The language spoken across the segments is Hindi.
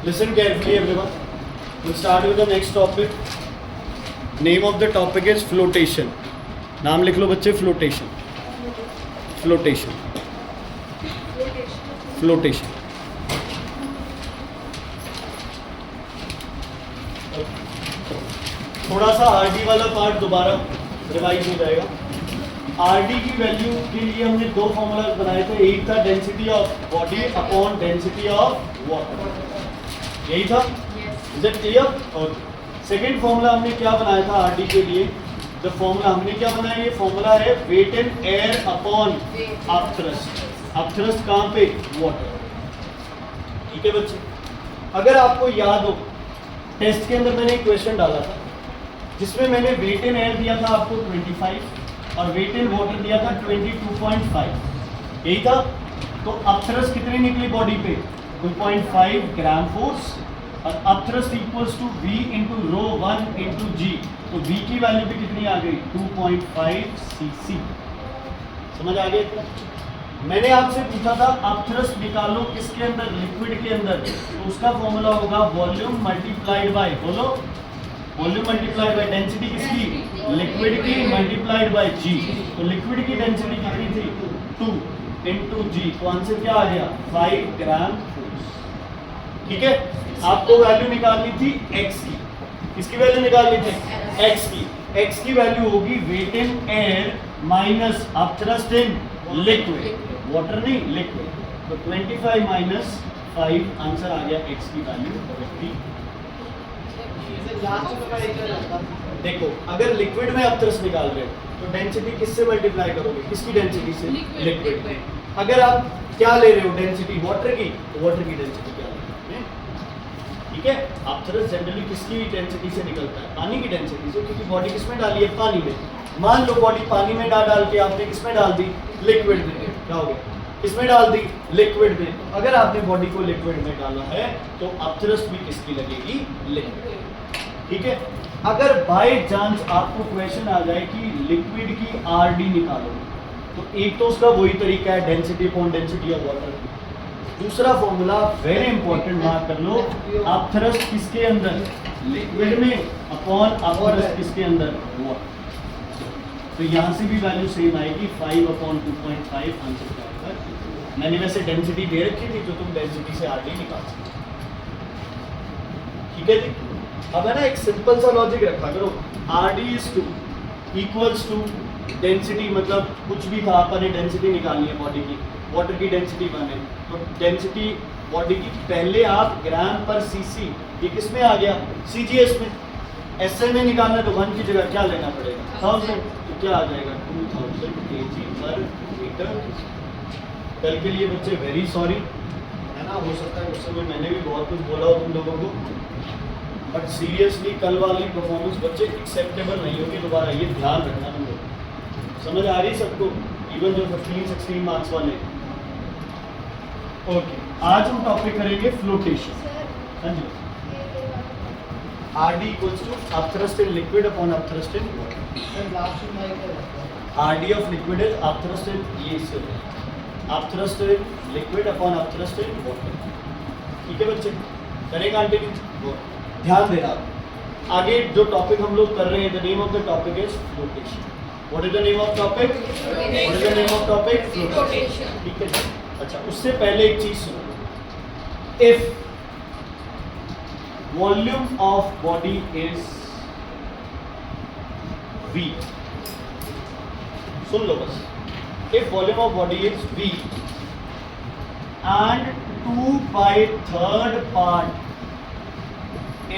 Listen carefully everyone. We'll start with the next topic. Name of the topic is flotation. नाम लिख लो बच्चे, flotation. Flotation. Flotation. थोड़ा सा आरडी वाला पार्ट दोबारा रिवाइज हो जाएगा. आरडी की वैल्यू के लिए हमने दो फॉर्मूला बनाए थे. एक था density of body upon density of water. यही था. Is it clear? और सेकेंड फॉर्मूला हमने क्या बनाया था आरडी के लिए? द फॉर्मूला हमने क्या बनाया? ये फॉर्मूला है weight in air upon upthrust. Upthrust कहाँ पे? वाटर. ठीक है बच्चे. अगर आपको याद हो टेस्ट के अंदर मैंने एक क्वेश्चन डाला था जिसमें मैंने वेट इन एयर दिया था आपको 25 और वेट इन वाटर दिया था 22.5. यही था. तो अपथ्रस्ट कितनी निकली बॉडी पे? 2.5 ग्राम फोर्स और upthrust equals to V into rho 1 into G. तो V की वैल्यू भी कितनी आ गई? 2.5 cc. समझ आ गया? मैंने आपसे पूछा था अपथ्रस्ट निकालो किसके अंदर? लिक्विड के अंदर. तो उसका फॉर्मूला होगा वॉल्यूम मल्टीप्लाइड बाय, बोलो, वॉल्यूम मल्टीप्लाइड बाय डेंसिटी किसकी? लिक्विड की मल्टीप्लाइड बाय G. तो लिक्विड की डेंसिटी कितनी थी? 2 इंटू G. तो आंसर क्या आ गया? 5 ग्राम फोर्स. ठीक है. आपको वैल्यू निकालनी थी x की. किसकी वैल्यू निकालनी थी? x की. x की वैल्यू होगी weight in air minus upthrust in liquid. Water नहीं, लिक्विड. तो 25 माइनस 5 आंसर आ गया x की वैल्यू 50. देखो अगर लिक्विड में अपथ्रस्ट निकाल रहे हो तो डेंसिटी किससे मल्टीप्लाई करोगे? किसकी डेंसिटी से? लिक्विड. अगर आप क्या ले रहे हो डेंसिटी? वाटर की. तो वाटर की डेंसिटी क्या ले? ठीक है. अपथ्रस्ट जनरली किसकी डेंसिटी से निकलता है? पानी की डेंसिटी से, क्योंकि बॉडी किसमें डाली है? पानी में. मान लो बॉडी पानी में डाल के आपने किसमें डाल दी? लिक्विड में. क्या हो गया? किसमें डाल दी? लिक्विड में. अगर आपने बॉडी को लिक्विड में डाला है तो अपथ्रस्ट भी किसकी लगेगी? लिक्विड. ठीक है. अगर बाय चांस आपको क्वेश्चन आ जाए कि लिक्विड की आरडी निकालो, तो एक तो उसका वही तरीका है density upon density of water. दूसरा फॉर्मूला वेरी इंपॉर्टेंट मार्क कर लो, अपथ्रस्ट किसके अंदर? लिक्विड में अपॉन अपथ्रस्ट किसके अंदर? वाटर. तो यहाँ से भी वैल्यू सेम आएगी 5 अपॉन 2.5 आंसर क्या आएगा. मैंने वैसे डेंसिटी दे रखी थी तो तुम डेंसिटी से आरडी निकाल सकते. ठीक है जी. अब है ना एक सिंपल सा लॉजिक रखा करो. RD is 2 equals to density, मतलब कुछ भी था अपन ने डेंसिटी निकालनी है बॉडी की. वाटर की डेंसिटी 1 है तो डेंसिटी बॉडी की पहले आप ग्राम पर cc, ये किस में आ गया? CGS में. SI में निकालना तो 1 की जगह क्या लेना पड़ेगा? 1000. तो क्या आ जाएगा? 2000 kg पर मीटर. कल के लिए बच्चे वेरी सॉरी, है ना. हो सकता है उस समय मैंने भी बहुत कुछ बोला हो तुम लोगों को, बट सीरियसली कल वाली परफॉर्मेंस बच्चे एक्सेप्टेबल नहीं होगी दोबारा. ये ध्यान रखना तुम लोग. समझ आ रही सबको? इवन जो 15-16 मार्क्स वाले. ओके. आज हम टॉपिक करेंगे फ्लोटेशन. हाँ जी. RD equals to upthrust in liquid upon upthrust in water. RD of liquid is upthrust in, ये इससे upthrust in liquid upon upthrust in water. ठीक है बच्चे. करें कंटिन्यू. ध्यान देना. आगे जो टॉपिक हम लोग कर रहे हैं, the name of the topic is flotation. What is the name of topic? What is the name of topic? Flotation. ठीक है. अच्छा, उससे पहले एक चीज सुनो. If volume of body is V, सुन लो बस. If volume of body is V and 2/3 part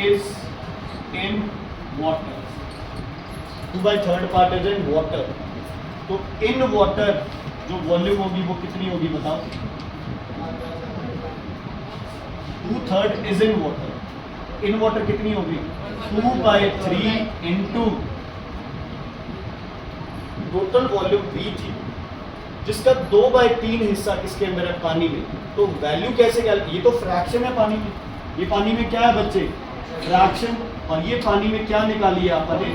is in water. 2/3 part is in water. तो in water जो वॉल्यूम होगी वो कितनी होगी बताओ? 2/3 is in water. in water कितनी होगी? 2/3 इंटू टोटल वॉल्यूम V थी जिसका 2/3 हिस्सा किसके अंदर है? पानी में. तो वैल्यू कैसे? ये तो फ्रैक्शन है पानी में. ये पानी में क्या है बच्चे? फ्रैक्शन. और ये पानी में क्या निकाली है आपने?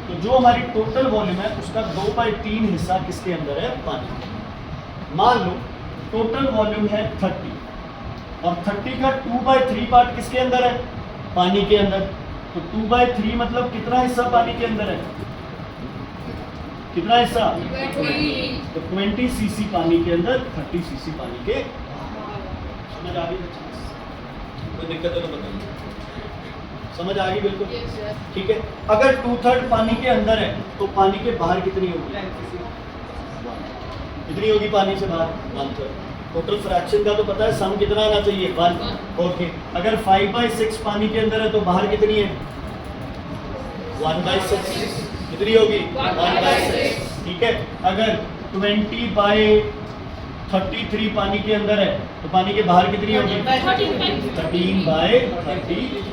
तो जो हमारी टोटल वॉल्यूम है उसका 2/3 हिस्सा किसके अंदर है? पानी. मान लो टोटल वॉल्यूम है 30. और 30 का 2/3 पार्ट किसके अंदर है? पानी के अंदर। तो 2/3 मतलब कितना हिस्सा पानी के अंदर है? कितना हिस्सा? 20। तो 20 सीसी पानी के अंदर, 30 सीसी पानी के। समझ आ गई बच्चे? कोई दिक्कत है तो बताइए। समझ आ गई बिल्कुल? ठीक है। अगर 2/3 पानी के अंदर है तो पानी के बाहर कितनी होगी? कितनी होगी पानी से बाहर? 1/3। टोटल फ्रैक्शन का तो पता है, सम कितना आना चाहिए? 1। ओके। अगर 5/6 पानी के अंदर है तो बाहर कितनी है? 1/6। कितनी होगी? 1/6। ठीक है। अगर 20/33 पानी के अंदर है तो पानी के बाहर कितनी होगी? 13/30।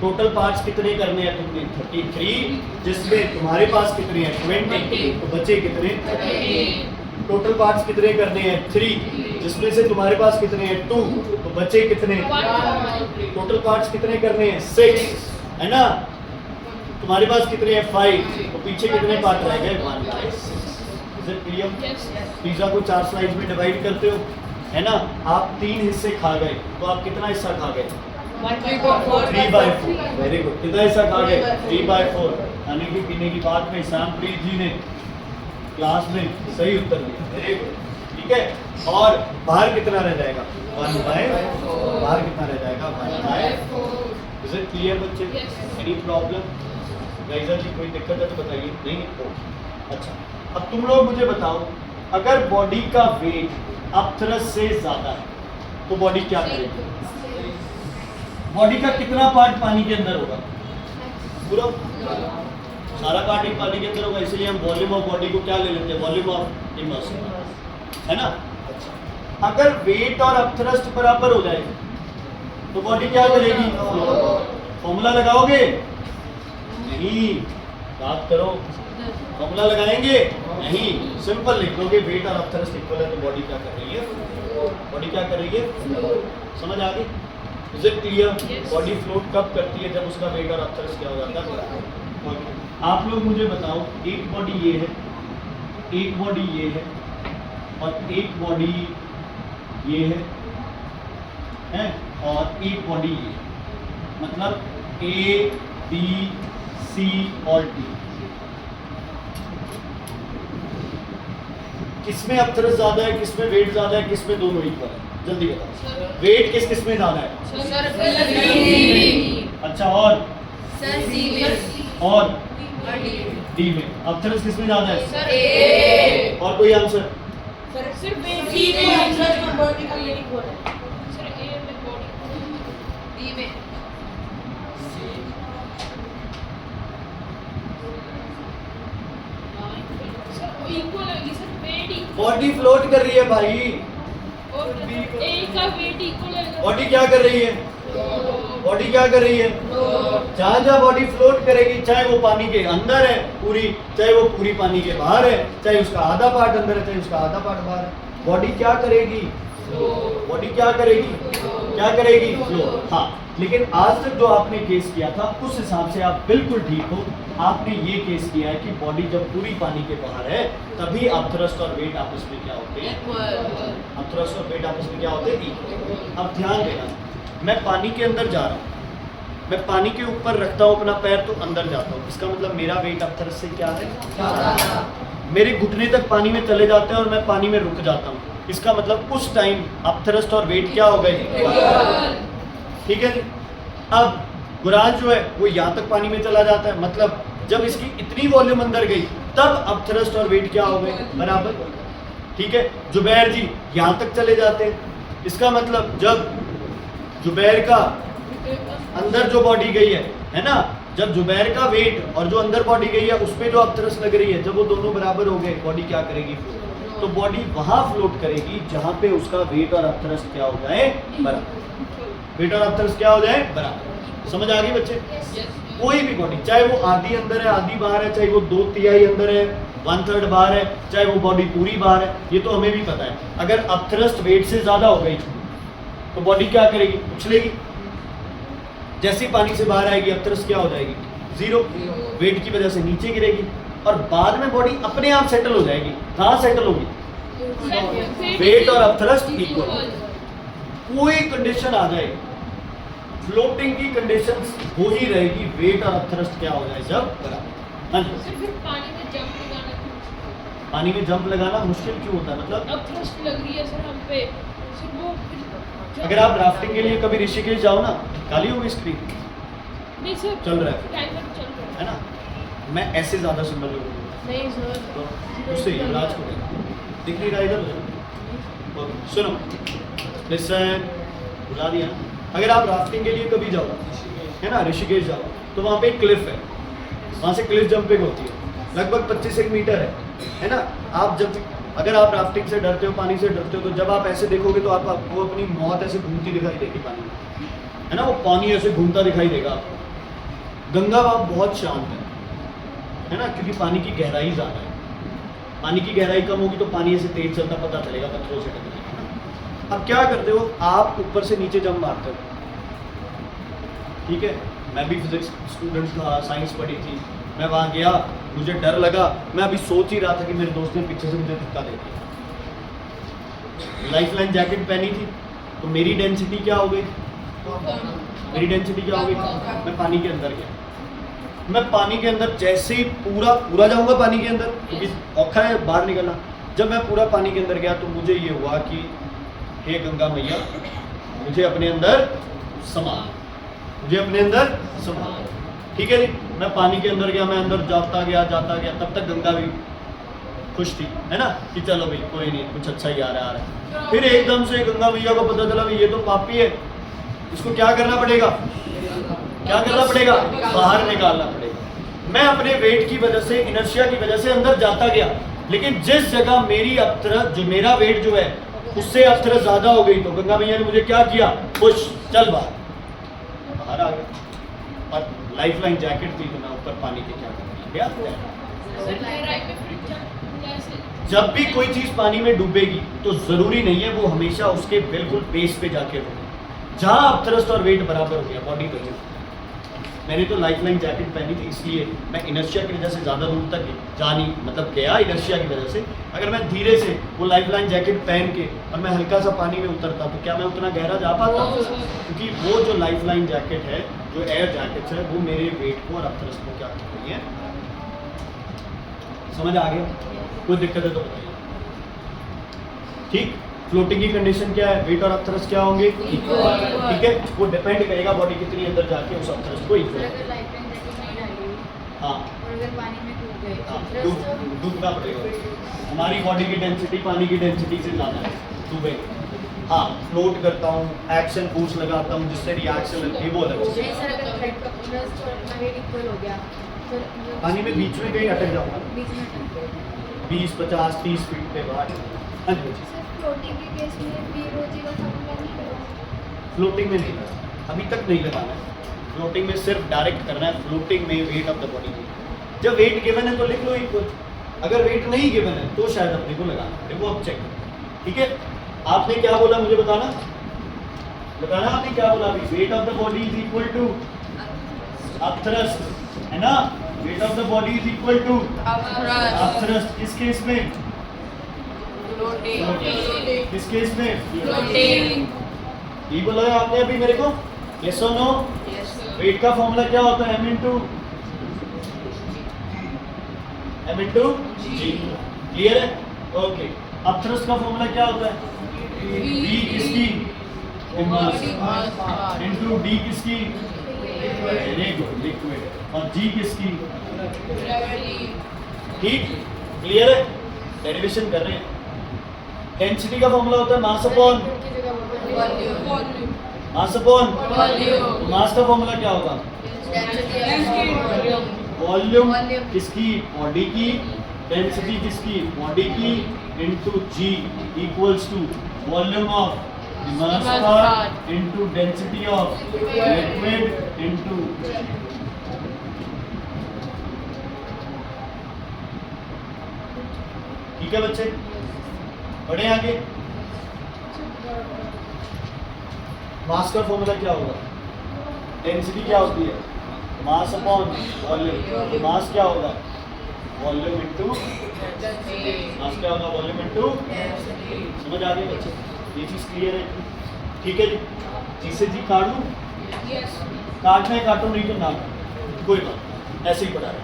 टोटल पार्ट्स कितने करने हैं तुमने? 33, जिसमें तुम्हारे पास कितने हैं? 20। तो बचे कितने? 30। टोटल पार्ट्स कितने करने हैं? 3, जिसमें से तुम्हारे पास कितने हैं? 2। तो बचे कितने? टोटल पार्ट्स कितने करने हैं? 6, है ना? तुम्हारे पास कितने हैं? 5। तो पीछे कितने पार्ट रह गए? 1/6। पिज्जा को 4 स्लाइस में डिवाइड करते हो, है ना? आप 3 हिस्से खा गए तो आप कितना हिस्सा खा गए? 3/4। Very good. कितना हिस्सा खा गए? 3/4। खाने की पीने की बात में शामप्रीत जी ने क्लास में सही उत्तर दिया। Very good. ठीक है। और बाहर कितना रह जाएगा? 1/4। बाहर कितना रह जाएगा? 1/4। इज इट क्लियर बच्चे? Any problem? गाइजर जी कोई दिक्कत है तो बताइए। नहीं? अच्छा, अब तुम लोग मुझे बताओ, अगर बॉडी का वेट अपथरस से ज्यादा है तो बॉडी क्या करेगी? बॉडी का कितना पार्ट पानी के अंदर होगा? पूरा सारा पार्ट एक पानी के अंदर होगा, इसलिए हम वॉल्यूम ऑफ बॉडी को क्या ले लेते हैं? वॉल्यूम ऑफ इमर्शन, है ना? अच्छा, अगर वेट और अपथ्रस्ट बराबर हो जाएगा तो बॉडी क्या करेगी? फॉर्मूला लगाओगे? नहीं, बात करो। फॉर्मूला लगाएंगे? नहीं, सिंपल लिख दोगे वेट और अपथ्रस्ट इक्वल है तो बॉडी क्या कर रही है? बॉडी क्या कर रही है? समझ आ गई? Is it clear? Body float कब करती है? जब उसका वेट और अपथ्रस्ट क्या हो जाता है? आप लोग मुझे बताओ, एक बॉडी ये है, एक बॉडी ये है और एक बॉडी ये है और एक बॉडी ये, मतलब A, B, C और D। किसमें अपथ्रस्ट ज्यादा है, किसमें वेट ज्यादा है, किसमें दोनों इक्वल है? जल्दी बताओ। वेट किस में ज्यादा है? अच्छा, और डी में। अपथ्रस्ट किसमें ज्यादा है? और कोई आंसर? बॉडी फ्लोट कर रही है भाई। बॉडी क्या कर रही है? बॉडी क्या कर रही है? जहाँ जहाँ बॉडी फ्लोट करेगी, चाहे वो पानी के अंदर है पूरी, चाहे वो पूरी पानी के बाहर है, चाहे उसका आधा पार्ट अंदर है, चाहे उसका आधा पार्ट बाहर है, बॉडी क्या करेगी? बॉडी क्या करेगी? क्या करेगी? फ्लो। हाँ, लेकिन आज तक जो आपने केस किया था उस हिसाब से आप बिल्कुल ठीक हो। आपने ये केस किया है कि बॉडी जब पूरी पानी के बाहर है तभी अपथ्रस्ट और वेट आपस में क्या होते हैं? अपथ्रस्ट और वेट आपस में क्या होते हैं? अब ध्यान देना, मैं पानी के अंदर जा रहा हूँ, मैं पानी के ऊपर रखता हूँ अपना पैर तो अंदर जाता हूँ, इसका मतलब मेरा वेट अपथ्रस्ट से क्या है? मेरे घुटने तक पानी में चले जाते हैं और मैं पानी में रुक जाता हूँ, इसका मतलब उस टाइम अपथ्रस्ट और वेट क्या हो गए? ठीक है जी। अब गुराज जो है वो यहाँ तक पानी में चला जाता है, मतलब जब इसकी इतनी वॉल्यूम अंदर गई तब अपथ्रस्ट और वेट क्या हो गए? बराबर। ठीक है। जुबैर जी यहाँ तक चले जाते हैं, इसका मतलब जब जुबैर का अंदर जो बॉडी गई है ना, जब जुबैर का वेट और जो अंदर बॉडी गई है उसमें जो अपथ्रस्ट लग रही है, जब वो दोनों बराबर हो गए, बॉडी क्या करेगी? फ्लोट। तो बॉडी वहां फ्लोट करेगी जहां पे उसका वेट और अपथ्रस्ट क्या हो जाए? बराबर। वेट और अपथ्रस्ट क्या हो जाए? बराबर। समझ आ गई बच्चे? कोई भी बॉडी, चाहे वो आधी अंदर है आधी बाहर है, चाहे वो 2/3 अंदर है 1/3 बाहर है, चाहे वो बॉडी पूरी बाहर है, ये तो हमें भी पता है। अगर अपथ्रस्ट वेट से ज्यादा हो गई तो बॉडी क्या करेगी? उछलेगी। जैसे ही पानी से बाहर आएगी अपथ्रस्ट क्या हो जाएगी? 0। वेट की वजह से नीचे गिरेगी और बाद में बॉडी अपने आप सेटल हो जाएगी। कहाँ सेटल होगी? वेट और अपथ्रस्ट इक्वल। कोई कंडीशन आ जाए, फ्लोटिंग की कंडीशन हो ही रहेगी, वेट और अपथ्रस्ट क्या हो जाए जब बराबर। हाँ जी, फिर पानी में जंप लगाना क्यों मुश्किल होता पानी में जंप लगाना मुश्किल क्यों होता है? मतलब है? अब थ्रस्ट लग रही है सर हम पे, सर वो फिर अगर आप राफ्टिंग के लिए कभी ऋषिकेश जाओ ना, काली होगी स्क्रीन, नहीं सर चल रहा है टाइमर चल रहा है ना, मैं ऐसे ज़्यादा सुंदर लोगों को है। नहीं सर तो उससे युवराज को दिख नहीं रहा इधर। और सुनो, लिसन, बुला दिया ना। अगर आप राफ्टिंग के लिए कभी जाओ है ना, ऋषिकेश जाओ, तो वहाँ पे एक क्लिफ है, वहाँ से क्लिफ जंपिंग होती है, लगभग 25 मीटर है ना। आप जब अगर आप राफ्टिंग से डरते हो, पानी से डरते हो, तो जब आप ऐसे देखोगे तो आपको अपनी मौत ऐसे घूमती दिखाई देगी पानी में, है ना, वो पानी ऐसे घूमता दिखाई देगा आपको। गंगा बाप बहुत शांत है ना, क्योंकि पानी की गहराई ज़्यादा है, पानी की गहराई कम होगी तो पानी ऐसे तेज चलता पता चलेगा, पत्थरों से टकराएगा। अब क्या करते हो आप, ऊपर से नीचे जंप मारते हो, ठीक है। मैं भी फिजिक्स स्टूडेंट था, साइंस पढ़ी थी, मैं वहाँ गया, मुझे डर लगा, मैं अभी सोच ही रहा था कि मेरे दोस्त ने पीछे से मुझे धक्का दे दिया। लाइफलाइन जैकेट पहनी थी तो मेरी डेंसिटी क्या हो गई, मेरी डेंसिटी क्या हो गई, मैं पानी के अंदर गया। मैं पानी के अंदर जैसे ही पूरा जाऊंगा पानी के अंदर, क्योंकि औखा है बाहर निकलना। जब मैं पूरा पानी के अंदर गया तो मुझे ये हुआ कि हे गंगा मैया, मुझे अपने अंदर समा, मुझे अपने अंदर समा, ठीक है जी। मैं पानी के अंदर गया, मैं अंदर जाता गया, तब तक गंगा भी खुश थी, है ना, कि चलो भाई कोई नहीं, कुछ अच्छा ही आ रहा है। फिर एकदम से गंगा मैया को पता चला भाई ये तो पापी है, इसको क्या करना पड़ेगा, क्या करना पड़ेगा, बाहर निकालना पड़ेगा। मैं अपने वेट की वजह से, इनर्शिया की वजह से अंदर जाता गया, लेकिन जिस जगह मेरी अपथ्रस्ट, जो मेरा वेट जो है उससे अपथ्रस्ट ज्यादा हो गई, तो गंगा मैया ने मुझे क्या किया, पुश, चल बाहर आ गया। और लाइफलाइन जैकेट थी तो मैं ऊपर पानी के क्या कर गया। सर गहराई में फिर कैसे? जब भी कोई चीज पानी में डूबेगी तो जरूरी नहीं है वो हमेशा उसके बिल्कुल बेस पे जाके रुके, जहां अपथ्रस्ट और वेट बराबर हो गया बॉडी पे। मैंने तो लाइफलाइन जैकेट पहनी थी, इसलिए मैं इनर्शिया की वजह से ज़्यादा दूर तक जा नहीं, मतलब गया इनर्शिया की वजह से। अगर मैं धीरे से वो लाइफलाइन जैकेट पहन के और मैं हल्का सा पानी में उतरता तो क्या मैं उतना गहरा जा पाता? क्योंकि वो जो लाइफलाइन जैकेट है, जो एयर जैकेट है, वो मेरे वेट को और अपथ्रस्ट को क्या कर रही है। समझ आ गया? कोई दिक्कत है तो बताइए। ठीक, फ्लोटिंग की कंडीशन क्या है, वेट और अपथ्रस्ट क्या होंगे, ठीक है। वो डिपेंड करेगा बॉडी कितनी अंदर जाके उस अपथ्रस्ट को इक्वल। हाँ, डूबना पड़ेगा, हमारी बॉडी की डेंसिटी पानी की डेंसिटी से ज़्यादा है, डूबे। हाँ, फ्लोट करता हूँ, एक्शन फोर्स लगाता हूँ जिससे रिएक्शन लगती है, वो अलग चीज़ है। पानी में बीच में कहीं अटक जाऊँगा, 20, 50, 30 फीट पे बाहर। हाँ जी, फ्लोटिंग के केस में पीरोजी का फॉर्मूला नहीं लगा। फ्लोटिंग में नहीं लगा, अभी तक नहीं लगाना है। फ्लोटिंग में सिर्फ डायरेक्ट करना है, फ्लोटिंग में वेट ऑफ द बॉडी। जब वेट गिवन है तो लिख लो इक्वल, अगर वेट नहीं गिवन है तो शायद अपने को लगाना पड़े, वो अब चेक करो, ठीक है। आपने क्या बोला मुझे बताना, आपने क्या बोला अभी, weight of the body is equal to upthrust, है ना, weight of the body is equal to upthrust. किस केस में, किस केस में, ये बोला है आपने अभी मेरे को, यस और नो। वेट का फॉर्मूला क्या होता है, m इंटू जी, क्लियर है, ओके। अपथ्रस्ट का फॉर्मूला क्या होता है, v किसकी, इंटू d किसकी, लिक्विड, और g किसकी, ठीक, क्लियर है। डेरिवेशन कर रहे हैं। डेंसिटी का फॉर्मूला होता है मास अपॉन, मास अपॉन, मास का फॉर्मूला क्या होगा, वॉल्यूम किसकी, बॉडी की, डेंसिटी किसकी, बॉडी की, into G equals to volume of mass part into density of liquid into. ठीक है बच्चे, बढ़े आगे। मास का फॉर्मूला क्या होगा, डेंसिटी क्या होती है, मास अपॉन वॉल्यूम, मास क्या होगा, वॉल्यूम इनटू मास क्या होगा, वॉल्यूम इनटू। समझ आ गई बच्चे, ये चीज क्लियर है। ठीक है जी, जी से जी काट दूँ, यस काटना है काटो, नहीं तो ना काटो, कोई बात नहीं, ऐसे ही पढ़ा है,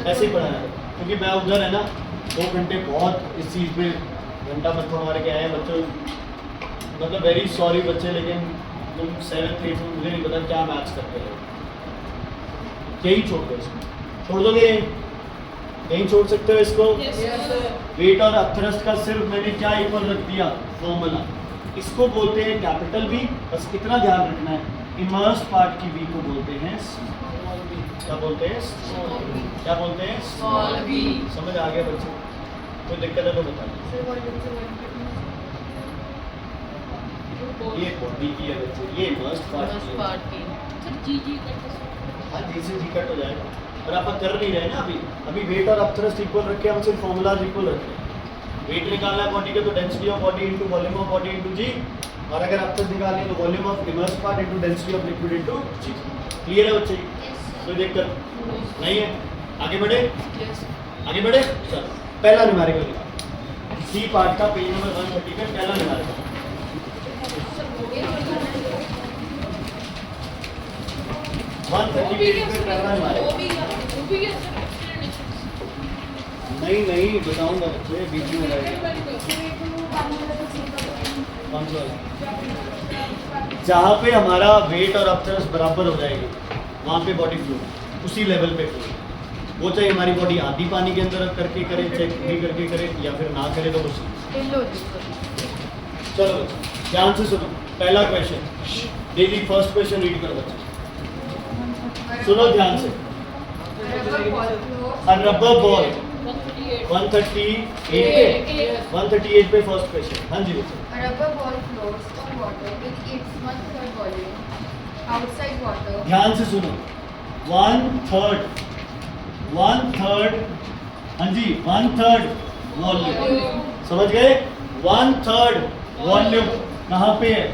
ऐसे ही पढ़ा है, क्योंकि मैं उधर है ना 2 घंटे बहुत इस चीज़ पे घंटा मत्था मार के आए हैं बच्चों, मतलब वेरी सॉरी बच्चे, लेकिन तुम 7th 8th में मुझे नहीं पता क्या मैथ्स करते हो, यही छोड़ दो इसको, छोड़ दोगे यहीं छोड़ सकते हो इसको। यस वेट और अपथ्रस्ट का सिर्फ मैंने क्या इक्वल रख दिया फॉर्मूला, इसको बोलते हैं कैपिटल वी, बस इतना ध्यान रखना है, इमर्स पार्ट की वी को बोलते हैं क्या बोलते हैं, क्या बोलते हैं, स्मॉल बी समझ आ गया बच्चों, कोई दिक्कत है तो बता दो। सर वॉल्यूम से वॉल्यूम ये बॉडी की है बच्चे, ये इमर्स पार्ट की है। पार्टी सर जी जी करके हाँ जी से जी कट हो जाएगा, पर आप कर नहीं रहे ना अभी वेट और अपथ्रस्ट इक्वल रख के हम सिर्फ फॉर्मूलाज इक्वल रख रहे हैं। वेट निकालना है बॉडी का तो density of body into volume of body into G, और अगर अपथ्रस्ट निकालनी है तो volume of immerse part into density of liquid into G. Clear है बच्चे, कोई दिक्कत नहीं है, आगे बढ़े, यस आगे बढ़े। चलो पहला न्यूमेरिकल निकाल, सी पार्ट का पेज नंबर 130 पे पहला न्यूमेरिकल, वो 130 भी पेज है पे सर, पहला न्यूमेरिकल। वो भी है सर नहीं बताऊंगा बच्चे, बीच में रहेगा कौन सा वाला? जहाँ पे हमारा वेट और अपथ्रस्ट बराबर हो जाएगी वहाँ पे बॉडी फ्लो उसी लेवल पे फ्लो, वो चाहे हमारी बॉडी आधी पानी के अंदर करके करे, चेक भी करके करे या फिर ना करे तो कुछ नहीं। चलो बच्चे ध्यान से सुनो, पहला question daily first question read करो बच्चे, सुनो ध्यान से। A rubber ball 138 पे 138 पे फर्स्ट क्वेश्चन, हाँ जी बच्चे। A rubber ball floats on water with its 1/3 volume outside water. ध्यान से सुनो, 1/3 हाँ जी 1/3 वॉल्यूम, समझ गए, 1/3 वॉल्यूम कहाँ पे है,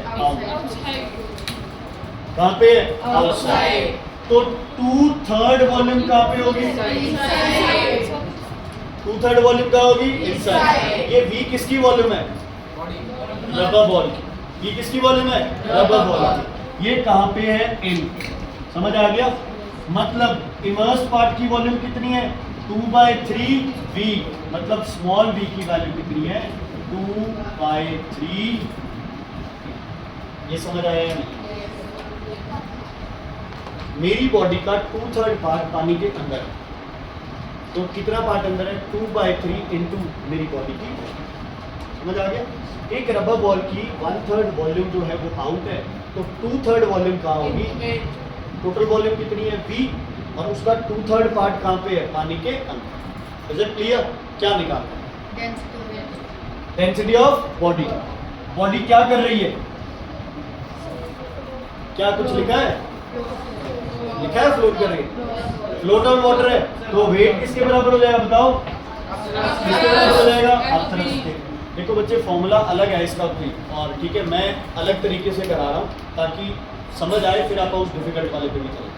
कहाँ पे है, आउटसाइड। तो 2/3 वॉल्यूम कहाँ पे होगी, 2/3 वॉल्यूम कहाँ होगी, इनसाइड। ये V किसकी वॉल्यूम है, रबर बॉल की, ये किसकी वॉल्यूम है, रबर बॉल की, ये कहाँ पे है, इन, समझ आ गया, मतलब इमर्स पार्ट की वॉल्यूम कितनी है, 2/3 V, मतलब स्मॉल v की वैल्यू कितनी है, 2/3, ये समझ आया या नहीं। मेरी बॉडी का 2/3 पार्ट पानी के अंदर है, तो कितना पार्ट अंदर है, 2/3 इंटू मेरी बॉडी की, समझ आ गया। एक रबर बॉल की 1/3 वॉल्यूम जो है वो आउट है, तो 2/3 वॉल्यूम कहाँ होगी, टोटल वॉल्यूम कितनी है V, और उसका 2/3 पार्ट कहाँ पे है, पानी के अंदर। इज इट क्लियर, क्या निकालना है, डेंसिटी ऑफ बॉडी, बॉडी क्या कर रही है, क्या कुछ लिखा है, लिखा है फ्लोट कर रही है, फ्लोट ऑन वाटर है, तो वेट किसके बराबर हो जाएगा बताओ, किसके बराबर हो जाएगा, अपथ्रस्ट के। देखो बच्चे फॉर्मूला अलग है इसका भी, और ठीक है मैं अलग तरीके से करा रहा हूँ ताकि समझ आए, फिर आप उस डिफिकल्ट वाले पे भी चले,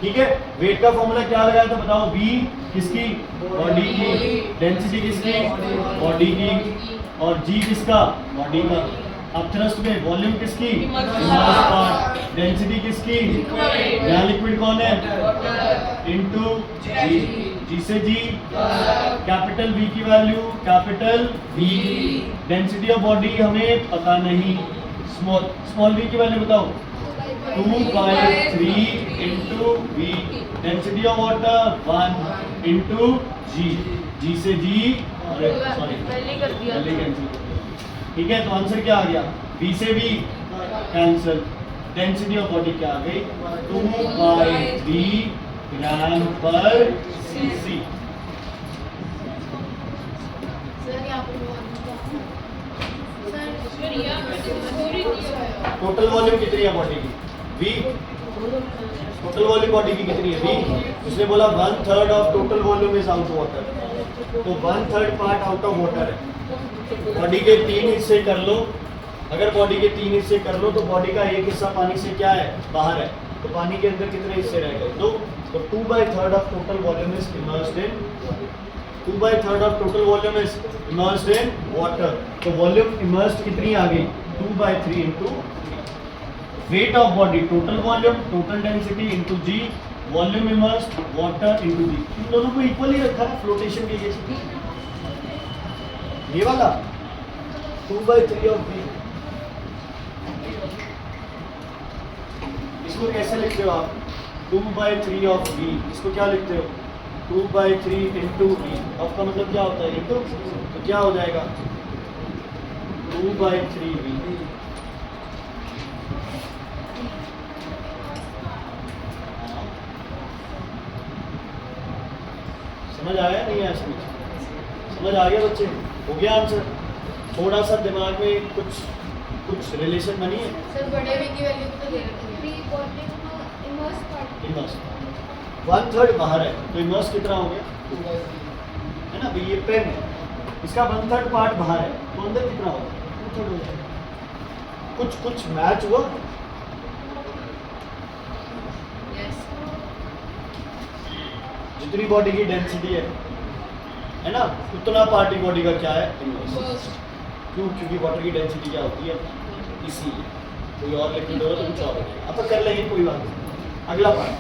ठीक है। वेट का फॉर्मूला क्या लगाया था बताओ, V किसकी, बॉडी की, डेंसिटी किसकी, बॉडी की, और G किसका, बॉडी का, अपथ्रस्ट में वॉल्यूम किसकी, डेंसिटी किसकी, यहाँ लिक्विड कौन है, इनटू जी से जी, कैपिटल V की value capital V, density of body हमें पता नहीं, स्मॉल v की वैल्यू बताओ, 2/3 into V, density of water 1 into G से जी, सॉरी ठीक है, तो आंसर क्या आ गया, V से V cancel, density of body क्या आ गई, 2/3 ग्राम पर cc। टोटल वॉल्यूम कितनी है बॉडी की, V, टोटल वॉल्यूम बॉडी की कितनी है V, उसने बोला 1/3 of total volume is out water, तो 1/3 पार्ट आउट ऑफ वाटर है। बॉडी के 3 हिस्से कर लो, अगर बॉडी के 3 हिस्से कर लो तो बॉडी का एक हिस्सा पानी से क्या है, बाहर है, तो पानी के अंदर कितने हिस्से रह गए, 2, तो 2/3 of total volume is immersed in, 2/3 of total volume is immersed in water, तो वॉल्यूम इमर्स्ड कितनी आ गई, 2/3 into weight of body, total volume, total density into G, volume immersed, water into D. इन दोनों को इक्वल ही रखा है फ्लोटेशन के केस में। ये वाला 2/3 ऑफ V, इसको कैसे लिखते हो आप? 2/3 ऑफ V, इसको क्या लिखते हो? 2/3 इंटू V। आपका मतलब क्या होता है? इंटू, तो क्या हो जाएगा? 2/3 V। समझ आया नहीं आया? समझ आ गया बच्चे? हो गया आंसर? थोड़ा सा दिमाग में कुछ रिलेशन बनी है? सर बड़े V की वैल्यू तो दे रखी है। इमर्स 1/3 बाहर है तो इमर्स कितना हो गया? है ना भाई, ये पेन है, इसका 1/3 पार्ट बाहर है तो अंदर कितना होगा? 2/3 हो जाएगा। कुछ मैच हुआ? यस। जितनी बॉडी की डेंसिटी है ना, उतना पार्ट ही बॉडी का क्या है? इनवर्स। क्यों? क्योंकि वाटर की डेंसिटी क्या होती है? इसीलिए। कोई और लिक्विड होगा तो कुछ और हो जाएगा। अब कर लेंगे, कोई बात नहीं। अगला पार्ट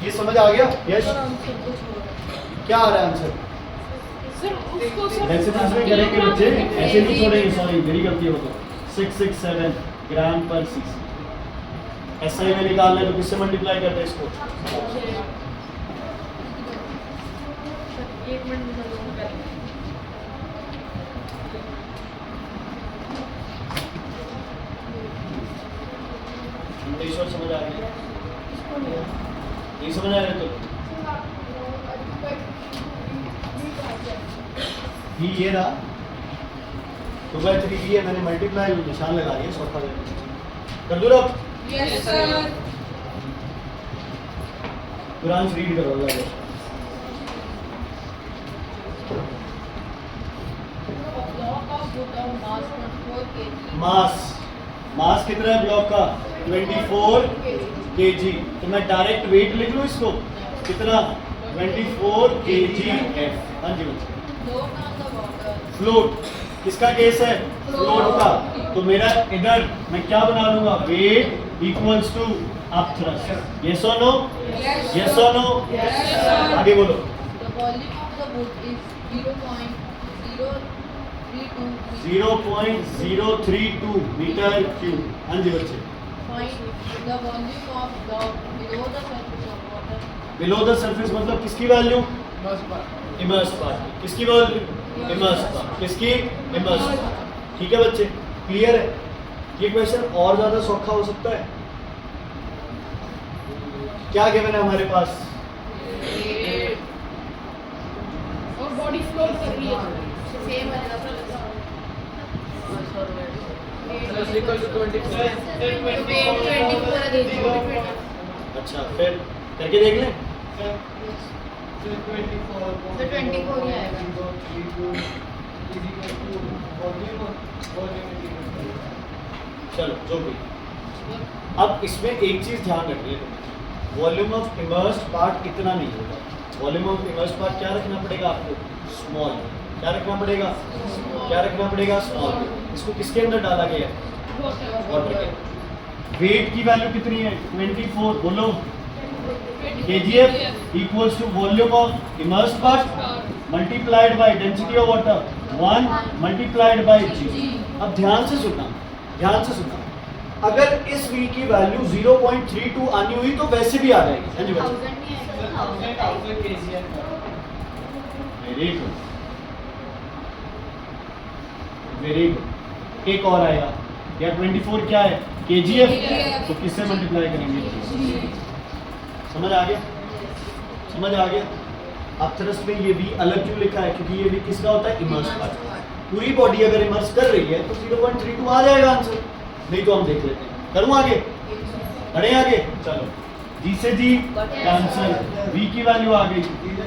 ये समझ आ गया? यस। क्या आ रहा है आंसर? सर उसको सर डेंसिटी में करेंगे बच्चे, ऐसे नहीं छोड़ेंगे। सॉरी, मेरी गलती हो तो 667 ग्राम पर सीसी। एसआई में निकालना है तो किससे मल्टीप्लाई करते हैं इसको? 1 मिनट में जरूर करेंगे। ईश्वर समझ आ गया? नहीं समझ आ रहा तो ये रहा 2/3 है, मैंने मल्टीप्लाई निशान लगा दिया, सौखा कर दो। Yes sir. कुरान रीड करो। मास कितना है ब्लॉक का? 24 kg। तो मैं डायरेक्ट वेट लिख लूँ इसको? कितना? 24 kgf। हाँ जी बच्चे। फ्लोट किसका केस है? फ्लोट का। तो मेरा इधर मैं क्या बना लूंगा? Weight equals to upthrust. Yes और नो? यस और नो? आगे बोलो। The volume of the boat is 0.032 metre cube. हाँ जी बच्चे। Find the volume of dog below the surface of water. Below the surface मतलब किसकी वैल्यू? Immerse part. किसकी वैल्यू? Immerse part. किसकी? Immerse part. ठीक है बच्चे, क्लियर है? ये क्वेश्चन और ज्यादा सौखा हो सकता है। क्या गिवन है हमारे पास? और बॉडी फ्लोट कर रही है। Same as the अच्छा, फिर करके देख लें। तो 24 ही आएगा। चलो जो भी। अब इसमें एक चीज ध्यान रखिए, वॉल्यूम ऑफ इमर्स्ड पार्ट इतना नहीं होगा। वॉल्यूम ऑफ इमर्स्ड पार्ट क्या रखना पड़ेगा आपको? स्मॉल। क्या रखना पड़ेगा? क्या रखना पड़ेगा? स्मॉल। इसको किसके अंदर डाला गया है? वाटर के। वेट की वैल्यू कितनी है? 24। बोलो। kgf equals to volume of immersed part multiplied by density of water 1 multiplied by g। अब ध्यान से सुनना, ध्यान से सुनना। अगर इस v की वैल्यू 0.32 आनी हुई तो वैसे भी आ जाएगी। हाँ जी बच्चे, 1000 वेरी गुड, वेरी गुड। एक और आएगा या 24 क्या है? kgf। तो किससे मल्टीप्लाई करेंगे? समझ आ गया? समझ आ गया? अब थ्रस्ट में ये v अलग क्यों लिखा है? क्योंकि ये v किसका होता है? Immerse part. पूरी बॉडी अगर इमर्स कर रही है तो 0.32 आ जाएगा आंसर। नहीं तो हम देख लेते हैं। करूँ आगे? बढ़े आगे? चलो, जी से जी कैंसिल। v की वैल्यू आ गई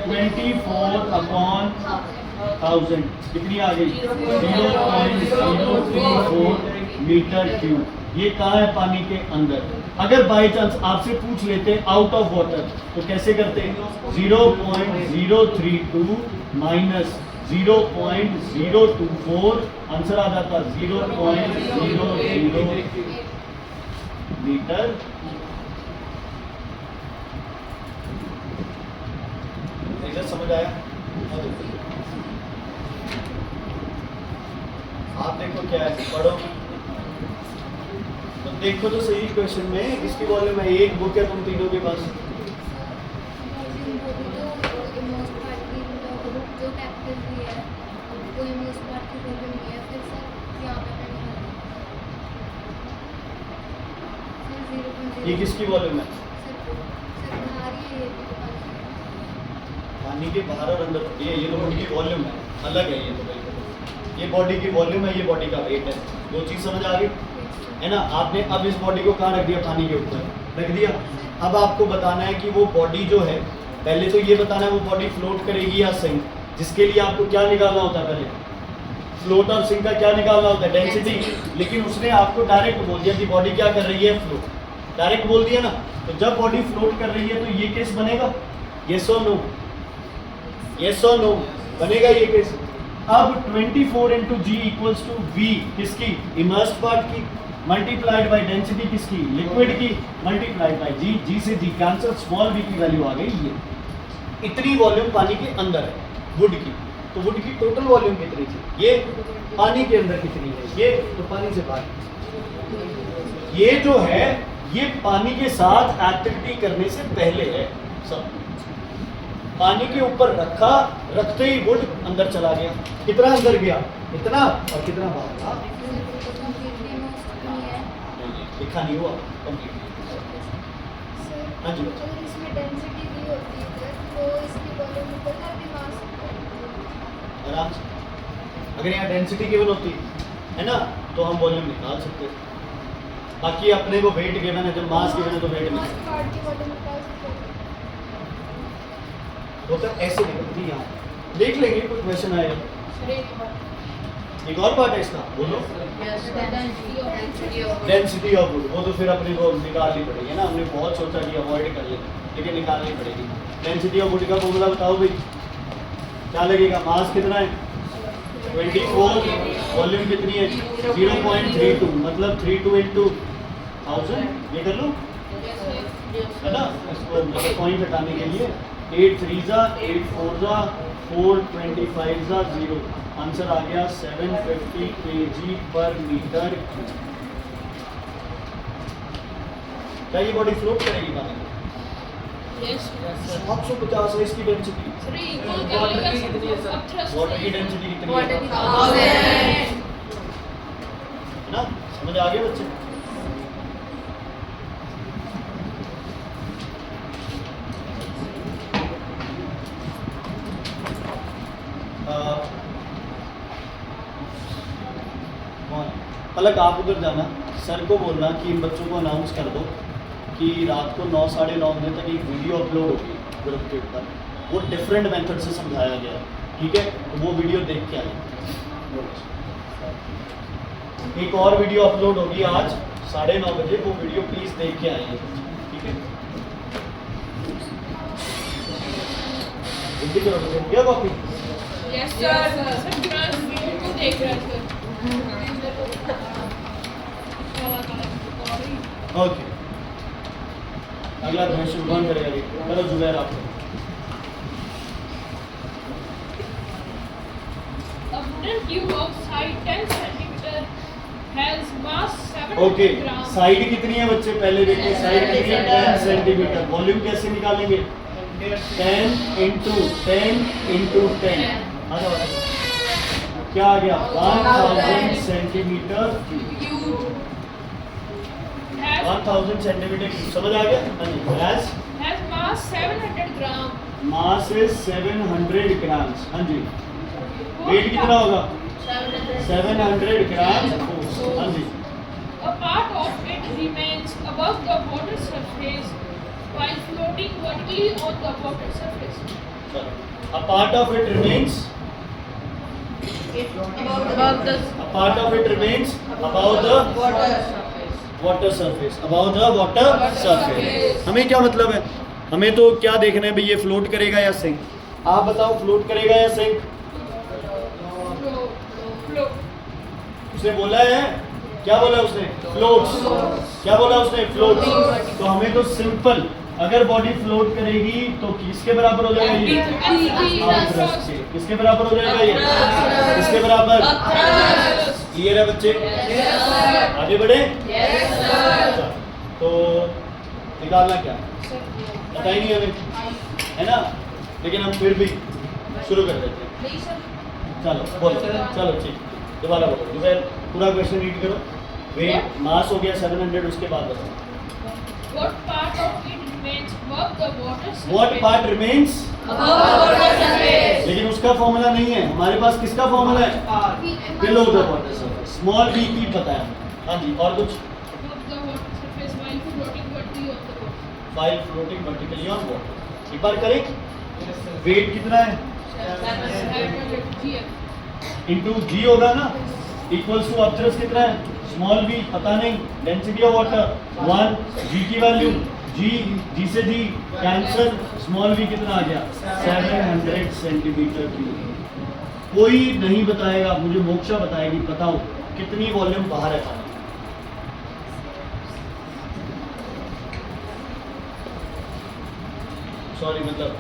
24/1000। कितनी आ गई? 0.034 मीटर क्यूब। ये कहाँ है? पानी के अंदर। अगर बाई चांस आपसे पूछ लेते आउट ऑफ वाटर तो कैसे करते? 0.032 माइनस 0.024, आंसर आ जाता 0.00 मीटर। समझ आया? आप देखो क्या है, पढ़ो तो देखो तो सही क्वेश्चन में इसकी वॉल्यूम है, एक बुक है तुम तीनों के पास। ये किसकी वॉल्यूम है? पानी के बाहर और अंदर ये तो बॉडी की वॉल्यूम है, अलग है ये तो बिल्कुल। ये बॉडी की वॉल्यूम है, ये बॉडी का वेट है। दो चीज समझ आ गई है ना? आपने अब इस बॉडी को कहाँ रख दिया? पानी के ऊपर रख दिया। अब आपको बताना है कि वो बॉडी जो है, पहले तो ये बताना है वो बॉडी फ्लोट करेगी या सिंक, जिसके लिए आपको क्या निकालना होता है? पहले फ्लोट और सिंक का क्या निकालना होता है? डेंसिटी। लेकिन उसने आपको डायरेक्ट बोल दिया कि बॉडी क्या कर रही है? फ्लोट। डायरेक्ट बोल दिया ना। तो जब बॉडी फ्लोट कर रही है तो ये केस बनेगा, येस और नो? येस और नो बनेगा ये केस। अब 24 into G equals to V किसकी? इमर्स्ड पार्ट की, मल्टीप्लाइड बाय डेंसिटी किसकी? लिक्विड की, मल्टीप्लाइड बाय जी। जी से जी कैंसिल, स्मॉल वी की वैल्यू आ गई ये। इतनी वॉल्यूम पानी के अंदर है वुड की। तो वुड की टोटल वॉल्यूम कितनी थी? ये पानी के अंदर कितनी है? ये तो पानी से बाहर। ये जो है ये पानी के साथ एक्टिविटी करने से पहले है सब। पानी के ऊपर रखा, रखते ही वुड अंदर चला गया। कितना अंदर गया? इतना, और कितना बाहर था? लिखा नहीं हुआ कंप्लीट। हाँ जी आराम से। अगर यहाँ डेंसिटी केवल होती है ना तो हम वॉल्यूम निकाल सकते थे। बाकी अपने को वेट गिवन है, जब मास गिवन है तो वेट नहीं वो तो ऐसे निकलती है। यहाँ देख लेंगे, कोई क्वेश्चन आएगा। एक और पार्ट है इसका, बोलो। डेंसिटी ऑफ वुड, वो तो फिर अपने को निकालनी पड़ेगी ना। हमने बहुत सोचा कि अवॉइड कर लेते, लेकिन निकालनी पड़ेगी। डेंसिटी ऑफ वुड का फॉर्मूला बताओ भाई, क्या लगेगा? मास कितना है? 24, वॉल्यूम कितनी है? 0.32, मतलब 32 इंटू 1000। ये कर लो है ना, इसको पॉइंट हटाने के लिए। 8 3 जा 8 4 जा 4 25 जा 0, आंसर आ गया 750 kg पर मीटर क्यूब। क्या ये बॉडी फ्लोट करेगी पानी में? 750 है इसकी डेंसिटी। वाटर की डेंसिटी कितनी है? ना, समझ आ गया बच्चे? पलक आप उधर जाना, सर को बोलना कि इन बच्चों को अनाउंस कर दो कि रात को 9 साढ़े 9 बजे तक एक वीडियो अपलोड होगी ग्रुप के ऊपर। वो डिफरेंट मेथड से समझाया गया है, ठीक है? तो वो वीडियो देख के आइए। एक और वीडियो अपलोड होगी आज 9:30 बजे, वो वीडियो प्लीज देख के आइए, ठीक है? जल्दी करो, क्या कॉपी? यस सर, को देख रहे थे। ओके, अगला क्वेश्चन कौन करेगा? करो जुबैर आप। A wooden cube of size 10 centimeter has mass 700 okay, grams. Side कितनी है बच्चे? पहले देखिए साइड कितनी है? 10 सेंटीमीटर। वॉल्यूम कैसे निकालेंगे? 10 इंटू 10 इंटू 10। क्या आ गया? 1000 सेंटीमीटर क्यूब। 1000 सेंटीमीटर क्यूब, समझ आ गया? has mass 700 gram. Mass is 700 grams. हाँ जी, वेट कितना होगा? 700 ग्राम। हाँ जी, A part of it remains above the water surface while floating vertically on the water surface. a part of it remains Above the a part of it remains above the water surface, about the water surface. हमें क्या मतलब है? हमें तो क्या देखना है भाई, ये फ्लोट करेगा या सिंक? आप बताओ, फ्लोट करेगा या सिंक? उसने बोला है, क्या बोला उसने? फ्लोट्स। क्या बोला उसने? फ्लोट्स। तो हमें तो सिंपल, अगर बॉडी फ्लोट करेगी तो किसके बराबर हो जाएगा ये? thrust के। किसके बराबर हो जाएगा ये? किसके बराबर? क्लियर है बच्चे? आगे बढ़े? तो निकालना क्या पता ही नहीं हमें, है ना, लेकिन हम फिर भी शुरू कर देते हैं। चलो बोलो, चलो ठीक, दोबारा बोलो, दोबारा पूरा क्वेश्चन रीड करो। वेट मास हो गया 700, उसके बाद बताओ। What part of it remains above the water surface? What part remains? लेकिन उसका फॉर्मूला नहीं है हमारे पास, किसका फॉर्मूला है? Below the water surface, small B की पता है हमें। हाँ जी, और कुछ? Above the water surface while floating vertically on the water. File floating vertically on water. एक बार करें, वेट कितना है? 700 GF. इंटू जी होगा ना, इक्वल्स टू अपथ्रस्ट कितना है? स्मॉल बी पता नहीं, डेंसिटी ऑफ वाटर 1, जी की वैल्यू जी से जी कैंसल, स्मॉल बी कितना आ गया? 700 सेंटीमीटर क्यूब। कोई नहीं बताएगा, मुझे मोक्षा बताएगी, बताओ कितनी वॉल्यूम बाहर है पानी? सॉरी, मतलब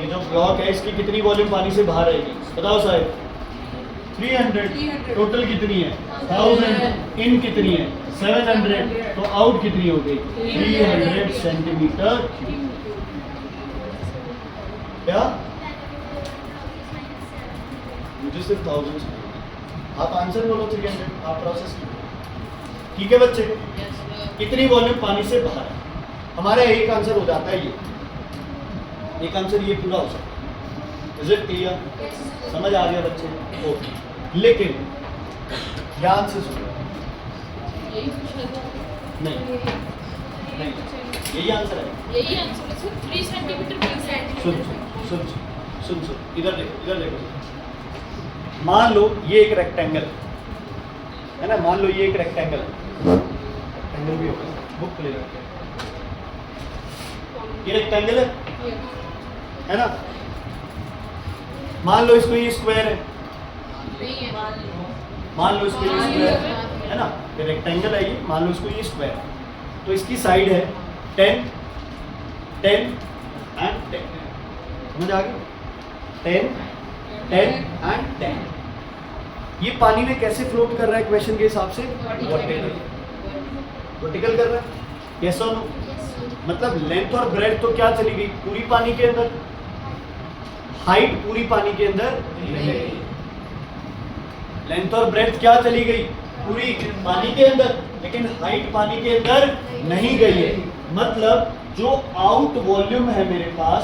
ये जो ब्लॉक है इसकी कितनी वॉल्यूम पानी से बाहर रहेगी? बताओ साहब। 300। टोटल कितनी है? 1000। इन कितनी है? 700। तो आउट कितनी हो गई? 300 सेंटीमीटर क्यूब। क्या? मुझे सिर्फ 1000। आप आंसर बोलो 300, आप प्रोसेस कीजिए। ठीक है बच्चे, कितनी वॉल्यूम पानी से बाहर है? हमारा एक आंसर हो जाता है ये, एक आंसर ये पूरा हो सकता है। Is it clear? समझ आ गया बच्चे? ओके, लेकिन ध्यान से सुनो। यही पूछा था। नहीं नहीं, यही आंसर है। यही आंसर है सर, 3 सेंटीमीटर पर सुन सुन सुन सुन सुन, इधर देखो, इधर देखो। मान लो ये एक रेक्टेंगल है ना, मान लो ये एक रेक्टेंगल है, रेक्टेंगल भी होगा, बुक ले रखते हैं, ये रेक्टेंगल है ना। मान लो इसको ये स्क्वायर है, मान लो इसको ये स्क्वायर है ना, ये रेक्टेंगल है ये, मान लो इसको ये स्क्वायर, तो इसकी साइड है 10 10 एंड 10, समझ आ गई? 10 10 एंड 10। ये पानी में कैसे फ्लोट कर रहा है क्वेश्चन के हिसाब से? वर्टिकल, वर्टिकल कर रहा है। यस और नो? मतलब लेंथ और ब्रेड्थ तो क्या चली गई पूरी पानी के अंदर, हाइट पूरी पानी के अंदर नहीं गई। लेंथ और ब्रेड्थ क्या चली गई पूरी पानी के अंदर, लेकिन हाइट पानी के अंदर नहीं गई है। मतलब जो आउट वॉल्यूम है मेरे पास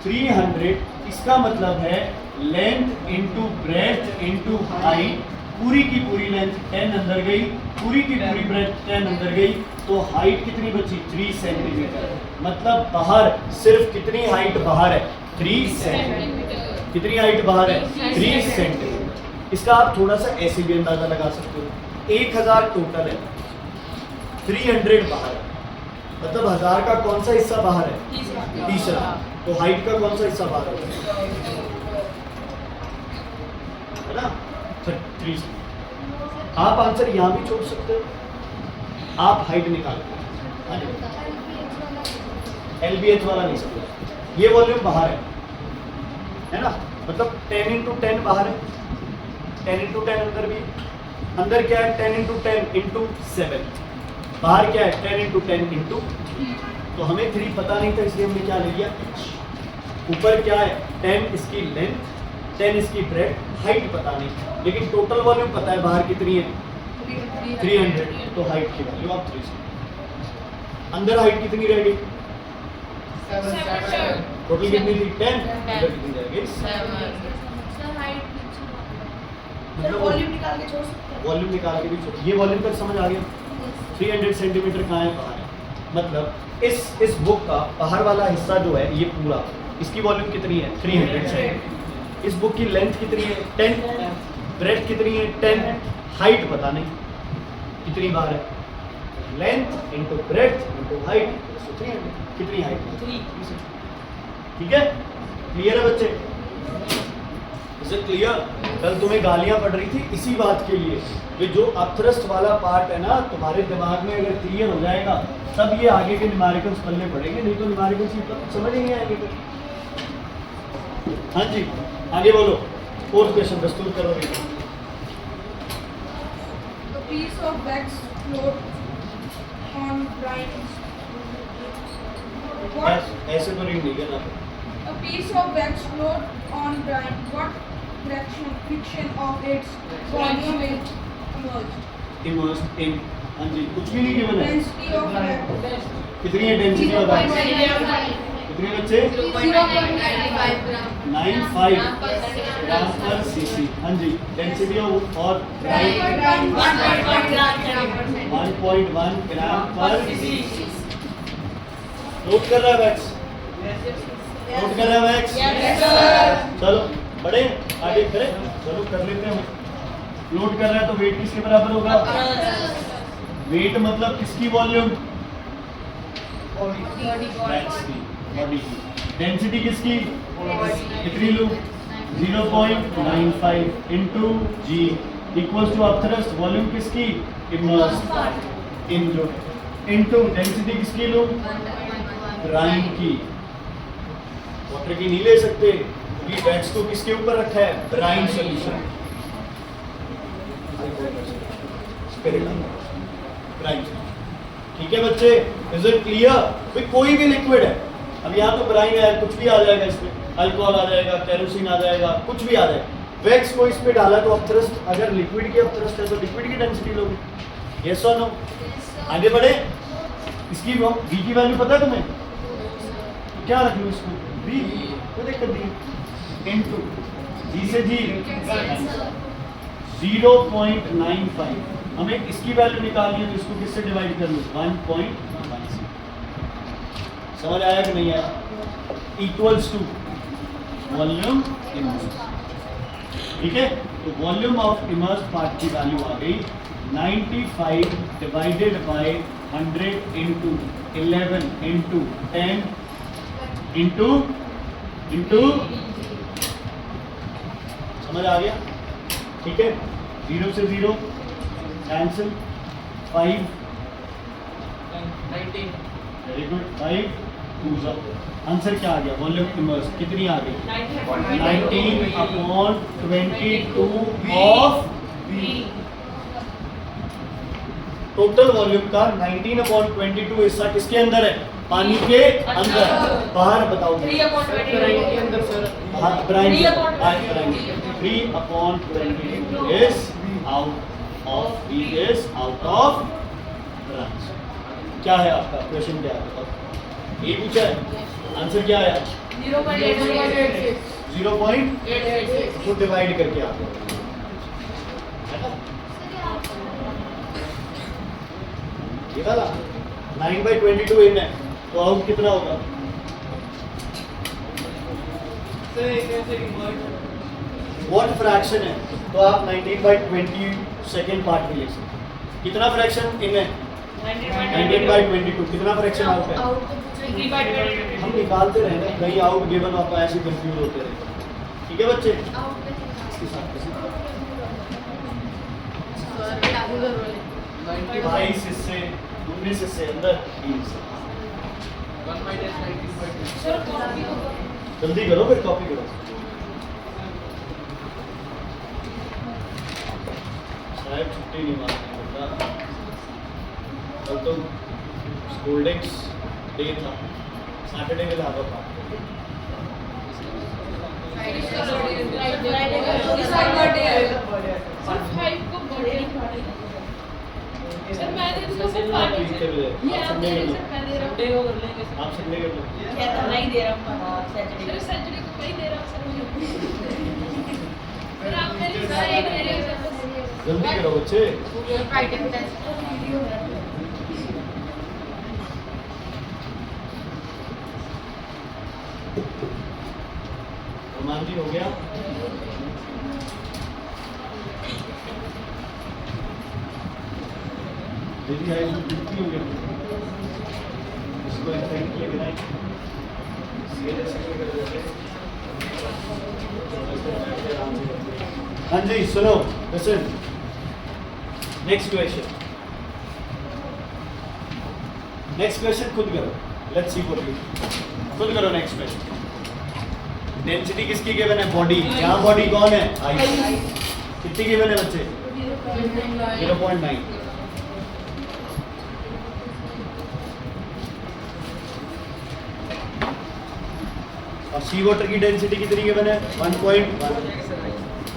300, इसका मतलब है length into breadth into height, पूरी की पूरी लेंथ 10 अंदर गई, पूरी की पूरी ब्रेड्थ 10 अंदर गई, तो हाइट कितनी बची? 3 सेंटीमीटर। मतलब बाहर सिर्फ कितनी हाइट बाहर है? 3 सेंटीमीटर। कितनी हाइट बाहर है? 3 सेंटीमीटर। इसका आप थोड़ा सा ऐसे भी अंदाजा लगा सकते हो, 1000 टोटल है, 300 बाहर है, मतलब 1000 का कौन सा हिस्सा बाहर है? तीसरा। तो हाइट का कौन सा हिस्सा बाहर है ना? 3। आप आंसर यहाँ भी छोड़ सकते हो, आप हाइट निकाल LBH वाला नहीं सकते, ये वॉल्यूम बाहर है ना, मतलब 10 इंटू 10 बाहर है, 10 इंटू 10 अंदर भी, अंदर क्या है? 10 इंटू 10 इंटू 7, बाहर क्या है? 10 इंटू 10 इंटू 3। तो हमें 3 पता नहीं था, इसलिए हमने क्या ले लिया? ऊपर क्या है? 10 इसकी लेंथ, 10 इसकी ब्रेड, हाइट पता नहीं, लेकिन टोटल वॉल्यूम पता है बाहर कितनी है? 300। तो हाइट की वैल्यू आप 300। अंदर हाइट कितनी रह गई? टोटल कितनी थी? 10। अंदर कितनी रह गई? 7। मतलब वॉल्यूम निकाल के छोड़ सकते हैं, वॉल्यूम निकाल के भी छोड़। ये वॉल्यूम तक समझ आ गया? 300 सेंटीमीटर कहाँ है? बाहर है। मतलब इस बुक का बाहर वाला हिस्सा जो है ये पूरा, इसकी वॉल्यूम कितनी है? 300 सेंटीमीटर। इस बुक की लेंथ कितनी है? 10। ब्रेड्थ कितनी है? 10। हाइट पता नहीं कितनी बाहर है, length into breadth into height 300। कितनी हाइट? 3। ठीक है, क्लियर है बच्चे? Is it clear? कल तुम्हें गालियां पड़ रही थी इसी बात के लिए कि जो अपथ्रस्ट वाला पार्ट है ना, तुम्हारे दिमाग में अगर क्लियर हो जाएगा तब ये आगे के न्यूमेरिकल्स पढ़ने पड़ेंगे, नहीं तो न्यूमेरिकल्स समझ ही नहीं आएंगे फिर। हाँ जी, आगे बोलो। फोर्थ क्वेश्चन प्रस्तुत करोगे। A piece of wax float on brine. What? ऐसे तो रीड नहीं करना। A piece of wax float on brine. What friction of its volume is emerged? Immersed in, हाँ जी, कुछ भी नहीं गिवन है। Density of wax. कितनी है डेंसिटी ऑफ वैक्स? कितने बच्चे? 0.95 ग्राम 95 ग्राम पर सीसी। हाँ जी, डेंसिटी ऑफ और 1.1 ग्राम 1.1 ग्राम पर नोट कर रहा है वैक्स? नोट कर रहा है वैक्स? चलो बड़े आगे करें, चलो कर लेते हैं। नोट कर रहा है तो वेट किसके बराबर होगा? वेट मतलब किसकी वॉल्यूम? वैक्स की, बॉडी की। डेंसिटी किसकी? कितनी लूं? 0.95 into G equals to upthrust volume किसकी? इमर्स्ड इंटू डेंसिटी किसकी लूं? ब्राइन की। वाटर की नहीं ले सकते क्योंकि वैक्स को किसके ऊपर रखा है? Brine solution. ब्राइन। ठीक है बच्चे, इज इट क्लियर? भाई कोई भी लिक्विड है, अब यहाँ तो ब्राइन है, कुछ भी आ जाएगा इसमें, अल्कोहल आ जाएगा, केरोसिन आ जाएगा, कुछ भी आ जाएगा। वैक्स को इस पे डाला तो अपथ्रस्ट, अगर लिक्विड की अपथ्रस्ट है तो लिक्विड की डेंसिटी लोगे। यस और नो? आगे बढ़े। इसकी v की वैल्यू पता है तुम्हें? तो क्या रख लूँ इसको? v तो देख कर दी इनटू g से g 0.95। हमें इसकी वैल्यू निकालनी है तो इसको किससे डिवाइड कर लूँ? 1.1 से। समझ आया कि नहीं आया? Equals to volume immersed. ठीक है, तो वॉल्यूम ऑफ इमर्स्ड पार्ट की वैल्यू आ गई 95 divided by 100 into 11 into 10 into समझ आ गया? ठीक है, 0 से 0 कैंसिल, 5 वेरी गुड, 5 2 आंसर क्या आ गया? वॉल्यूम इमर्स्ड कितनी आ गई? 19/22 ऑफ टोटल वॉल्यूम का 19/22 हिस्सा किसके अंदर है? पानी के अंदर। बाहर बताओ। 3/22 is out of branch। क्या है आपका क्वेश्चन? क्या है बताओ? ये पूछा है, आंसर क्या आया? 0.86 तो डिवाइड करके आप ये वाला 9/22 इन है तो आउट कितना होगा? व्हाट फ्रैक्शन है तो आप 19/22 पार्ट में ले सकते। कितना फ्रैक्शन इन है? 19/22। कितना फ्रैक्शन आउट है? हम निकालते रहे ना, कहीं आउट गिवन आप ऐसे कंफ्यूज होते रहे। ठीक है बच्चे? इसके साथ 22 हिस्से 19 हिस्से अंदर 3 हिस्से। जल्दी करो फिर कॉपी करो। साहब छुट्टी नहीं मारते बेटा, कल तो स्कूल्डिंग्स डे था, सैटरडे में लाभ था। सर मैं दे दूंगा सर पार्टी। ये आप दे रहे हैं सर, मैं दे रहा हूँ। आप संडे कर लो। नहीं दे रहा हूँ सर, सैटरडे को नहीं दे रहा हूँ सर आप मेरे साथ एक दे रहे हो सर। जल्दी करो बच्चे। रोमान जी हो गया? दीदी आई कितनी हो गया? इसको एक थैंक यू बनाई। सीरियस कर देते हैं। हाँ जी सुनो, लिसन, नेक्स्ट क्वेश्चन खुद करो, लेट्स सी व्हाट यू खुद करो। नेक्स्ट क्वेश्चन, डेंसिटी किसकी गिवन है? बॉडी। यहाँ बॉडी कौन है? आइस। कितनी गिवन है बच्चे? 0.9। और सी वाटर की डेंसिटी कितनी गिवन है? 1.1।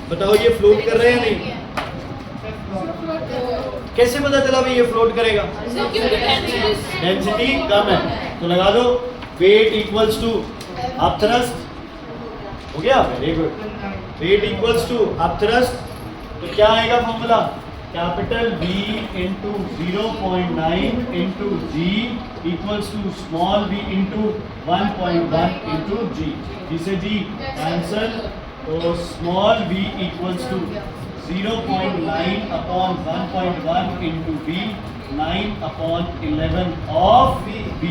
बताओ ये फ्लोट कर रहे हैं या नहीं? कैसे पता चला भाई ये फ्लोट करेगा? So, क्योंकि density डेंसिटी कम है तो लगा दो weight equals to upthrust. हो गया, very good. Weight equals to upthrust, तो क्या आएगा formula? Capital V into 0.9 into G equals to small v into 1.1 into G। जिसे G कैंसल, तो small v equals to 0.9 upon 1.1 into V, 9/11 of V।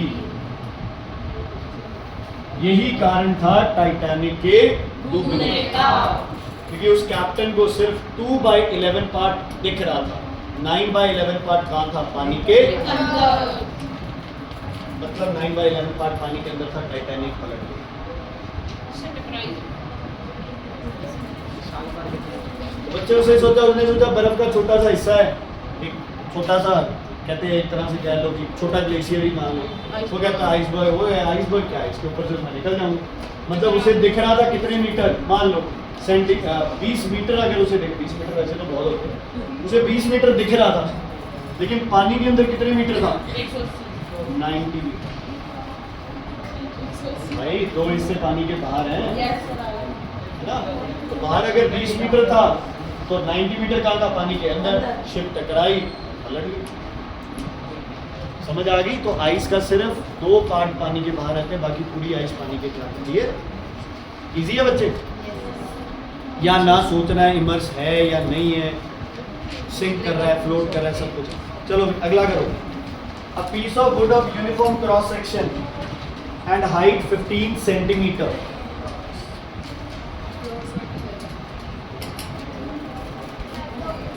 यही कारण था टाइटैनिक के डूबने का, क्योंकि उस कैप्टन को सिर्फ 2/11 पार्ट दिख रहा था, 9/11 पार्ट कहाँ था? पानी के अंदर। मतलब 9/11 पार्ट पानी के अंदर था, टाइटैनिक पलट गया। तो बच्चे उसने सोचा बर्फ का छोटा सा हिस्सा है, एक छोटा सा, कहते हैं एक तरह से कह लो कि छोटा ग्लेशियर ही मान लो। वो कहता है आइसबर्ग, वो है आइसबर्ग क्या है, इसके ऊपर से मैं निकल जाऊंगा। मतलब उसे दिख रहा था कितने मीटर? मान लो 20 मीटर। अगर उसे 20 मीटर वैसे तो बहुत होते हैं, उसे 20 मीटर दिख रहा था, लेकिन पानी के अंदर कितने मीटर था? 90 मीटर। भाई 2 हिस्से पानी के बाहर हैं, है ना? तो बाहर अगर 20 मीटर था तो 90 मीटर कहाँ था? पानी के अंदर। शिप टकराई, पलट गई। समझ आ गई? तो आइस का सिर्फ 2 पार्ट पानी के बाहर रहते हैं, बाकी पूरी आइस पानी के अंदर रहती है। इजी है बच्चे? या ना सोचना है इमर्स है या नहीं है, सिंक कर रहा है, फ्लोट कर रहा है, सब कुछ। चलो अगला करो। A piece of wood of uniform cross section and height 15 centimetre.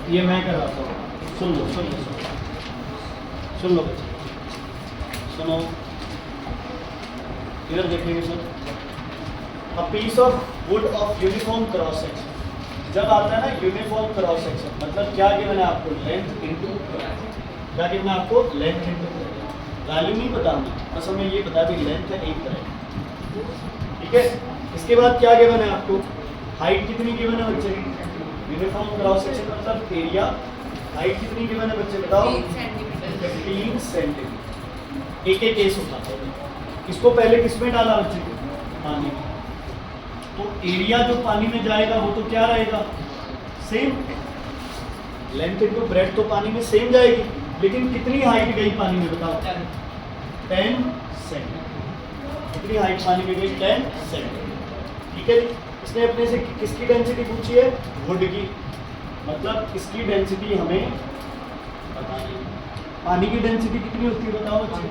ये मैं कराता हूँ, सुन लो बच्चे, सुनो, इधर देखेंगे sir. A piece of wood of uniform cross section, जब आता है ना यूनिफॉर्म क्रॉस सेक्शन, मतलब क्या गिवन है आपको? लेंथ इंटू, क्या गिवन है आपको? Length into. वैल्यू नहीं बतानी, बस हमें ये बता दी लेंथ है एक तरह, ठीक है। इसके बाद क्या गिवन है आपको? हाइट कितनी गिवन है बच्चे? यूनिफॉर्म क्रॉस सेक्शन मतलब एरिया। हाइट कितनी गिवन है बच्चे बताओ? 15 सेंटीमीटर। एक केस होता है, इसको पहले किसमें डाला बच्चे? पानी में। तो एरिया जो पानी में जाएगा वो तो क्या रहेगा? सेम। लेंथ इनटू ब्रेड्थ तो पानी में सेम जाएगी, लेकिन कितनी हाइट गई पानी में बताओ? 10 सेंटीमीटर। कितनी हाइट पानी में गई? 10 सेंटीमीटर। ठीक है जी। इसने अपने से किसकी डेंसिटी पूछी है? वुड की। मतलब इसकी डेंसिटी हमें पता नहीं। पानी की डेंसिटी कितनी होती है बताओ बच्चे?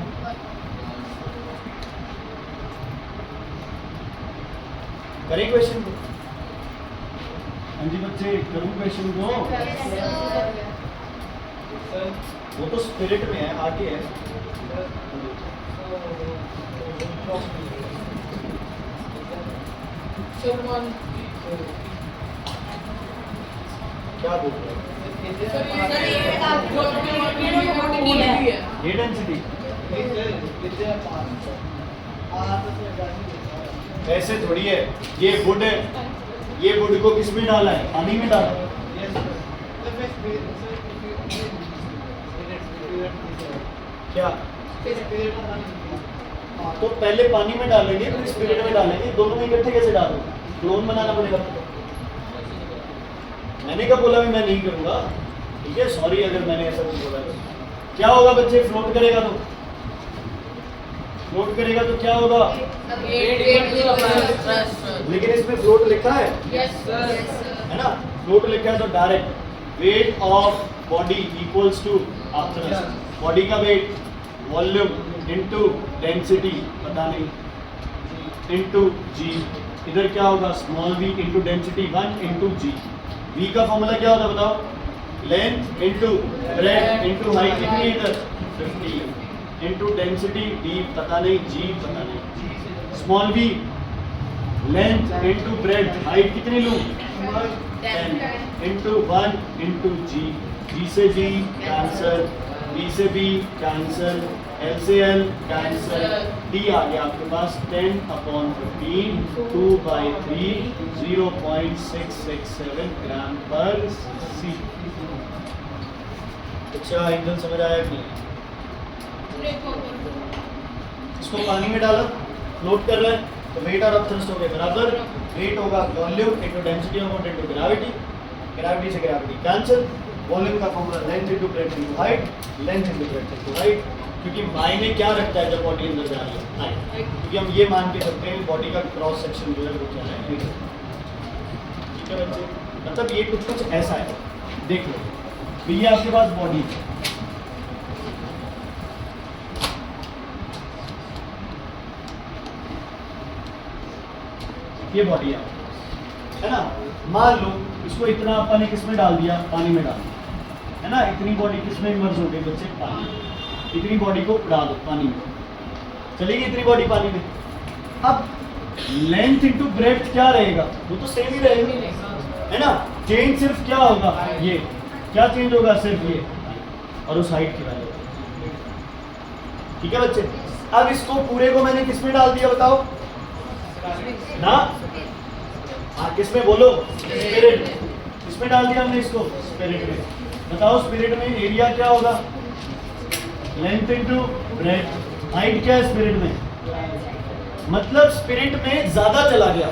करें क्वेश्चन को? हाँ जी बच्चे, करूँ क्वेश्चन को? वो तो स्पिरिट में है, आगे है। क्या बोल रहे हो? ये डेंसिटी ऐसे थोड़ी है। ये वुड है, ये वुड को किस में डाला है? पानी में डाला। क्या? तो पहले पानी में डालेंगे फिर स्पिरिट में डालेंगे, दोनों में इकट्ठे कैसे डालोगे? क्लोन बनाना पड़ेगा। मैंने कब बोला भी मैं नहीं करूंगा? ठीक है, सॉरी अगर मैंने ऐसा कुछ बोला तो। क्या होगा बच्चे? फ्लोट करेगा तो क्या होगा? लेकिन इसमें फ्लोट लिखा है, है ना? फ्लोट लिखा है तो direct weight of body equals to thrust. Body का वेट वॉल्यूम इनटू डेंसिटी, पता नहीं, इनटू जी इधर क्या होगा small v into density 1 into G. v का फॉर्मूला क्या होता है बताओ, length into breadth into height कितनी है इधर 15 इंटू डेंसिटी d पता नहीं g पता नहीं, small v length into breadth height कितनी लूँ 10 इंटू 1 इंटू जी। जी से जी कैंसर, बी से बी कैंसर, एल से एल कैंसर, डी आ गया आपके पास 10/15 2/3 0.667 ग्राम पर सी। अच्छा एंगल समझ आया कि नहीं? इसको पानी में डालो, फ्लोट कर रहा है तो वेट और थ्रस्ट हो गए बराबर, वेट होगा volume into density of water into gravity, gravity से ग्रेविटी कैंसिल, वॉल्यूम का formula length into breadth into height, length into breadth into height, क्योंकि मायने क्या रखता है जब बॉडी अंदर जा रही है हाइट, क्योंकि हम ये मान के चलते हैं बॉडी का क्रॉस सेक्शन जो है वो क्या है, ठीक है बच्चे। मतलब ये कुछ ऐसा है, देख लो तो ये आपके पास बॉडी है, ये बॉडी है ना। मान लो इसको इतना अपन ने किस में डाल दिया, पानी में डाल दिया है ना, इतनी बॉडी किस में इमर्ज हो गई बच्चे, पानी। इतनी बॉडी को उड़ा दो पानी में, चलेगी इतनी बॉडी पानी में। अब लेंथ इनटू ब्रेथ क्या रहेगा, वो तो सेम ही रहेगा है ना, चेंज सिर्फ क्या होगा, ये क्या चेंज होगा, सिर्फ ये और उस हाइट की वैल्यू, ठीक है बच्चे। अब इसको पूरे को मैंने किस में डाल दिया बताओ ना, हाँ किस में बोलो, स्पिरिट में। किसमें डाल दिया हमने इसको, स्पिरिट में। बताओ स्पिरिट में एरिया क्या होगा, लेंथ इनटू ब्रेथ, हाइट क्या है स्पिरिट में, मतलब स्पिरिट में ज्यादा चला गया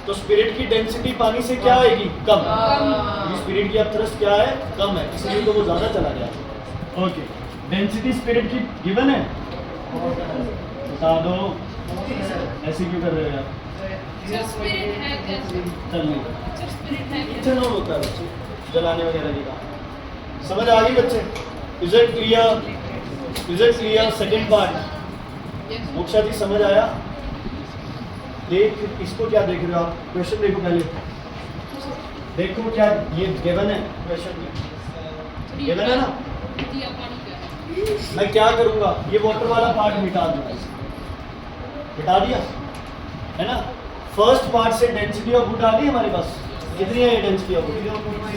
तो स्पिरिट की डेंसिटी पानी से क्या आएगी, कम। स्पिरिट की अब थ्रस्ट क्या है, कम है, इसलिए तो वो ज्यादा चला गया। ओके, डेंसिटी स्पिरिट की गिवन है, बता दो, ऐसे क्यों कर रहे हो यार, स्पिरिट है कैसे, चल नहीं स्पिरिट है कैसे, किचन होता है बच्चे, जलाने वगैरह की काम। समझ आ गई बच्चे, is it clear, is it clear. Second part Moksha ji समझ आया। देख इसको क्या देख रहे हो आप, क्वेश्चन देखो पहले, देखो क्या ये गिवन है क्वेश्चन में, गिवन है ना। दिया पानी का, मैं क्या करूंगा, ये वाटर वाला पार्ट मिटा दूंगा, मिटा दिया है ना। फर्स्ट पार्ट से डेंसिटी ऑफ वुड आ गई हमारे पास, कितनी है ये डेंसिटी ऑफ वुड,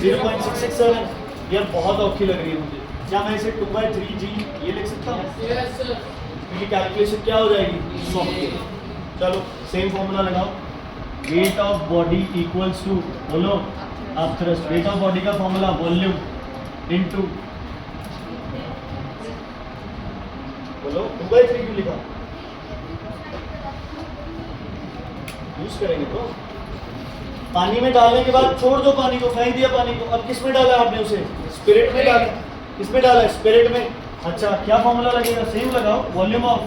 0.667। ये बहुत औखी लग रही है मुझे, क्या मैं इसे 2/3g ये लिख सकता हूँ, क्योंकि कैलकुलेशन क्या हो जाएगी 100। चलो सेम फॉर्मूला लगाओ, weight of body equals to, बोलो आप थ्रस्ट, वेट ऑफ बॉडी का फॉर्मूला वॉल्यूम इनटू, बोलो 2/3 क्यों लिखा, यूज करेंगे तो। पानी में डालने के बाद छोड़ दो पानी को, फेंक दिया पानी को, अब किस में डाला आपने उसे, स्पिरिट में डाला, किसमें डाला, स्पिरिट में। अच्छा क्या फॉर्मूला लगेगा, सेम लगाओ, volume of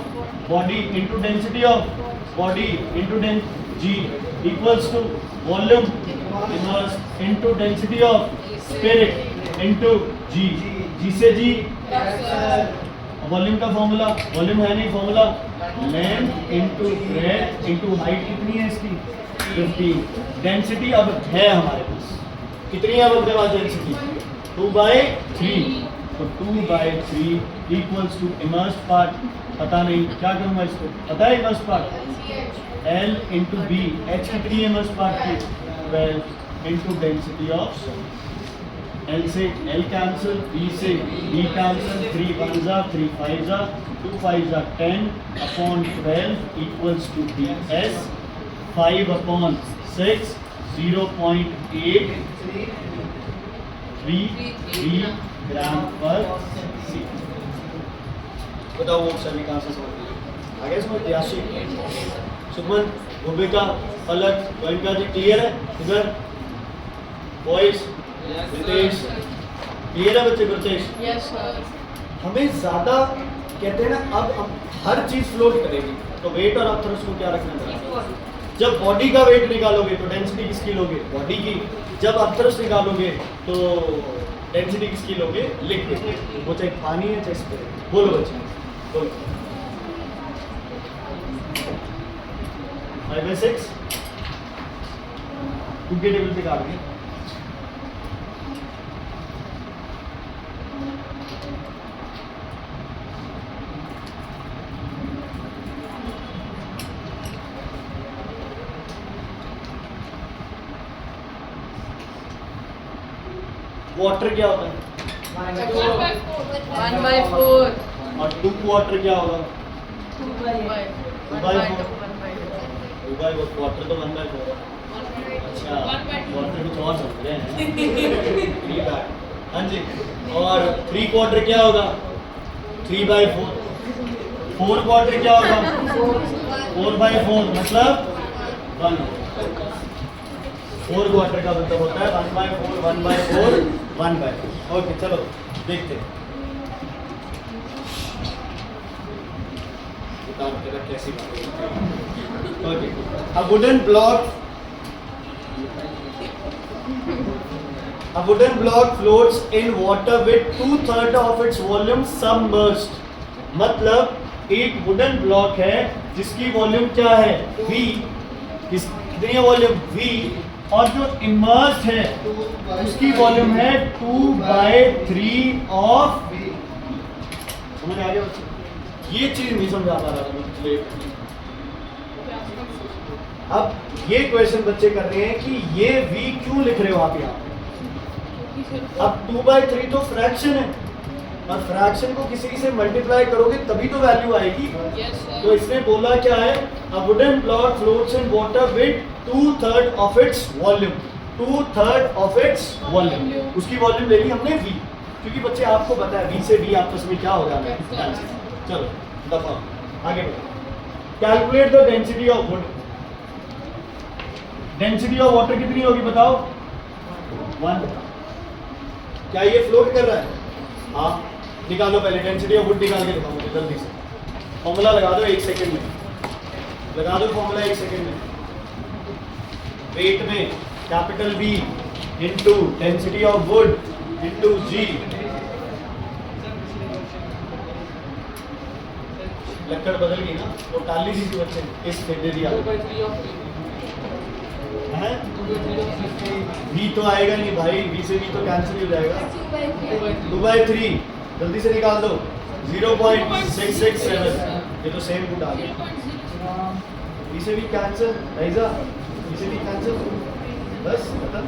body into density of body into G equals to volume inverse into density of spirit into G, G से जी, वॉल्यूम का फॉर्मूला, वॉल्यूम है नहीं formula, length into breadth into height कितनी है इसकी 15, डेंसिटी अब है हमारे पास, कितनी है अब अपने पास डेंसिटी 2/3, तो 2/3 इक्वल्स टू इमर्स पार्ट, पता नहीं क्या करूँगा इसको, पता है immerse part L into B, H कितनी है इमर्स पार्ट की 12 इंटू डेंसिटी ऑफ, L से L कैंसिल, B से B कैंसिल, 3 1 जा 3 5 जा 2 5 जा 10/12 इक्वल्स टू DS 5/6 0.833 ग्राम पर सी। बताओ वो सभी कहाँ से समझ गए, आगे समझ याशी, सुमन, भूमिका, पलक, गोयनका जी क्लियर है इधर, बॉयज, रितेश क्लियर है बच्चे, ब्रजेश यस सर, हमें ज़्यादा कहते हैं ना, अब हम हर चीज़ फ्लोट करेगी तो वेट और थ्रस्ट को क्या रखना चाहिए, जब बॉडी का वेट निकालोगे तो डेंसिटी किसकी लोगे, बॉडी की, जब आप थ्रस्ट निकालोगे तो डेंसिटी किसकी लोगे, लिक्विड, वो चाहे पानी है चाहे स्पिरिट। बोलो बच्चे बोलो, 5/6 2 के टेबल पे काट के क्वार्टर क्या होता है 1/4. और 2 क्वार्टर क्या होगा 2/4. 2/4 क्वार्टर तो 1/4 अच्छा 1/2. क्वार्टर कुछ और समझ रहे हैं हाँ जी और 3 क्वार्टर क्या होगा 3/4 4 क्वार्टर क्या होगा 4/4 मतलब 1 4 क्वार्टर का मतलब होता है 1/4 1/4 1/4 ओके चलो देखते हैं कैसी okay a wooden block floats in water with 2/3 of its volume submerged मतलब एक वुडन ब्लॉक है जिसकी वॉल्यूम क्या है v कितनी है वॉल्यूम v और जो इमर्स्ड है उसकी वॉल्यूम है 2/3 ऑफ समझ आ गया बच्चे ये चीज नहीं समझा पा रहा था मैं पिछले अब ये क्वेश्चन बच्चे कर रहे हैं कि ये v क्यों लिख रहे हो आप यहाँ अब 2/3 तो फ्रैक्शन है और फ्रैक्शन को किसी से मल्टीप्लाई करोगे तभी तो वैल्यू आएगी Yes, sir. तो इसने बोला क्या है a wooden block floats in water with 2/3 of its volume 2/3 of its volume उसकी वॉल्यूम ले ली हमने v क्योंकि बच्चे आपको पता है v से v आपस में क्या होगा चलो दफा आगे बढ़ो calculate the density of would density of water कितनी होगी बताओ 1 क्या ये फ्लोट कर रहा है हाँ निकालो पहले डेंसिटी ऑफ वुड निकाल के दिखाओ मुझे जल्दी से फॉर्मूला लगा दो 1 सेकंड में लगा दो फॉर्मूला 1 सेकंड में वेट में capital V into density of would into G लक्कड़ बदल गई ना वो टाली दी थी बच्चे इस पे दे दिया है V तो आएगा नहीं भाई V से V तो कैंसिल हो जाएगा 2/3 जल्दी से निकाल दो 0.667 ये तो सेम वुड आ गया V से V कैंसिल राइजा V से V कैंसिल बस खत्म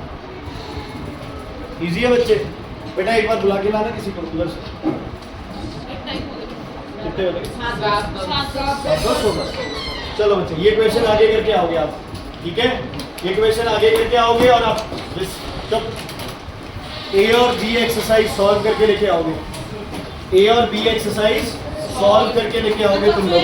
इजी है बच्चे बेटा एक बार बुला के लाना किसी को उधर से कितने बजे 10 होगा चलो बच्चे ये क्वेश्चन आगे करके आओगे आप ठीक है ये क्वेश्चन आगे करके आओगे और आप जब A और B एक्सरसाइज सॉल्व करके लेके आओगे A और B एक्सरसाइज सॉल्व करके लेके आओगे तुम लोग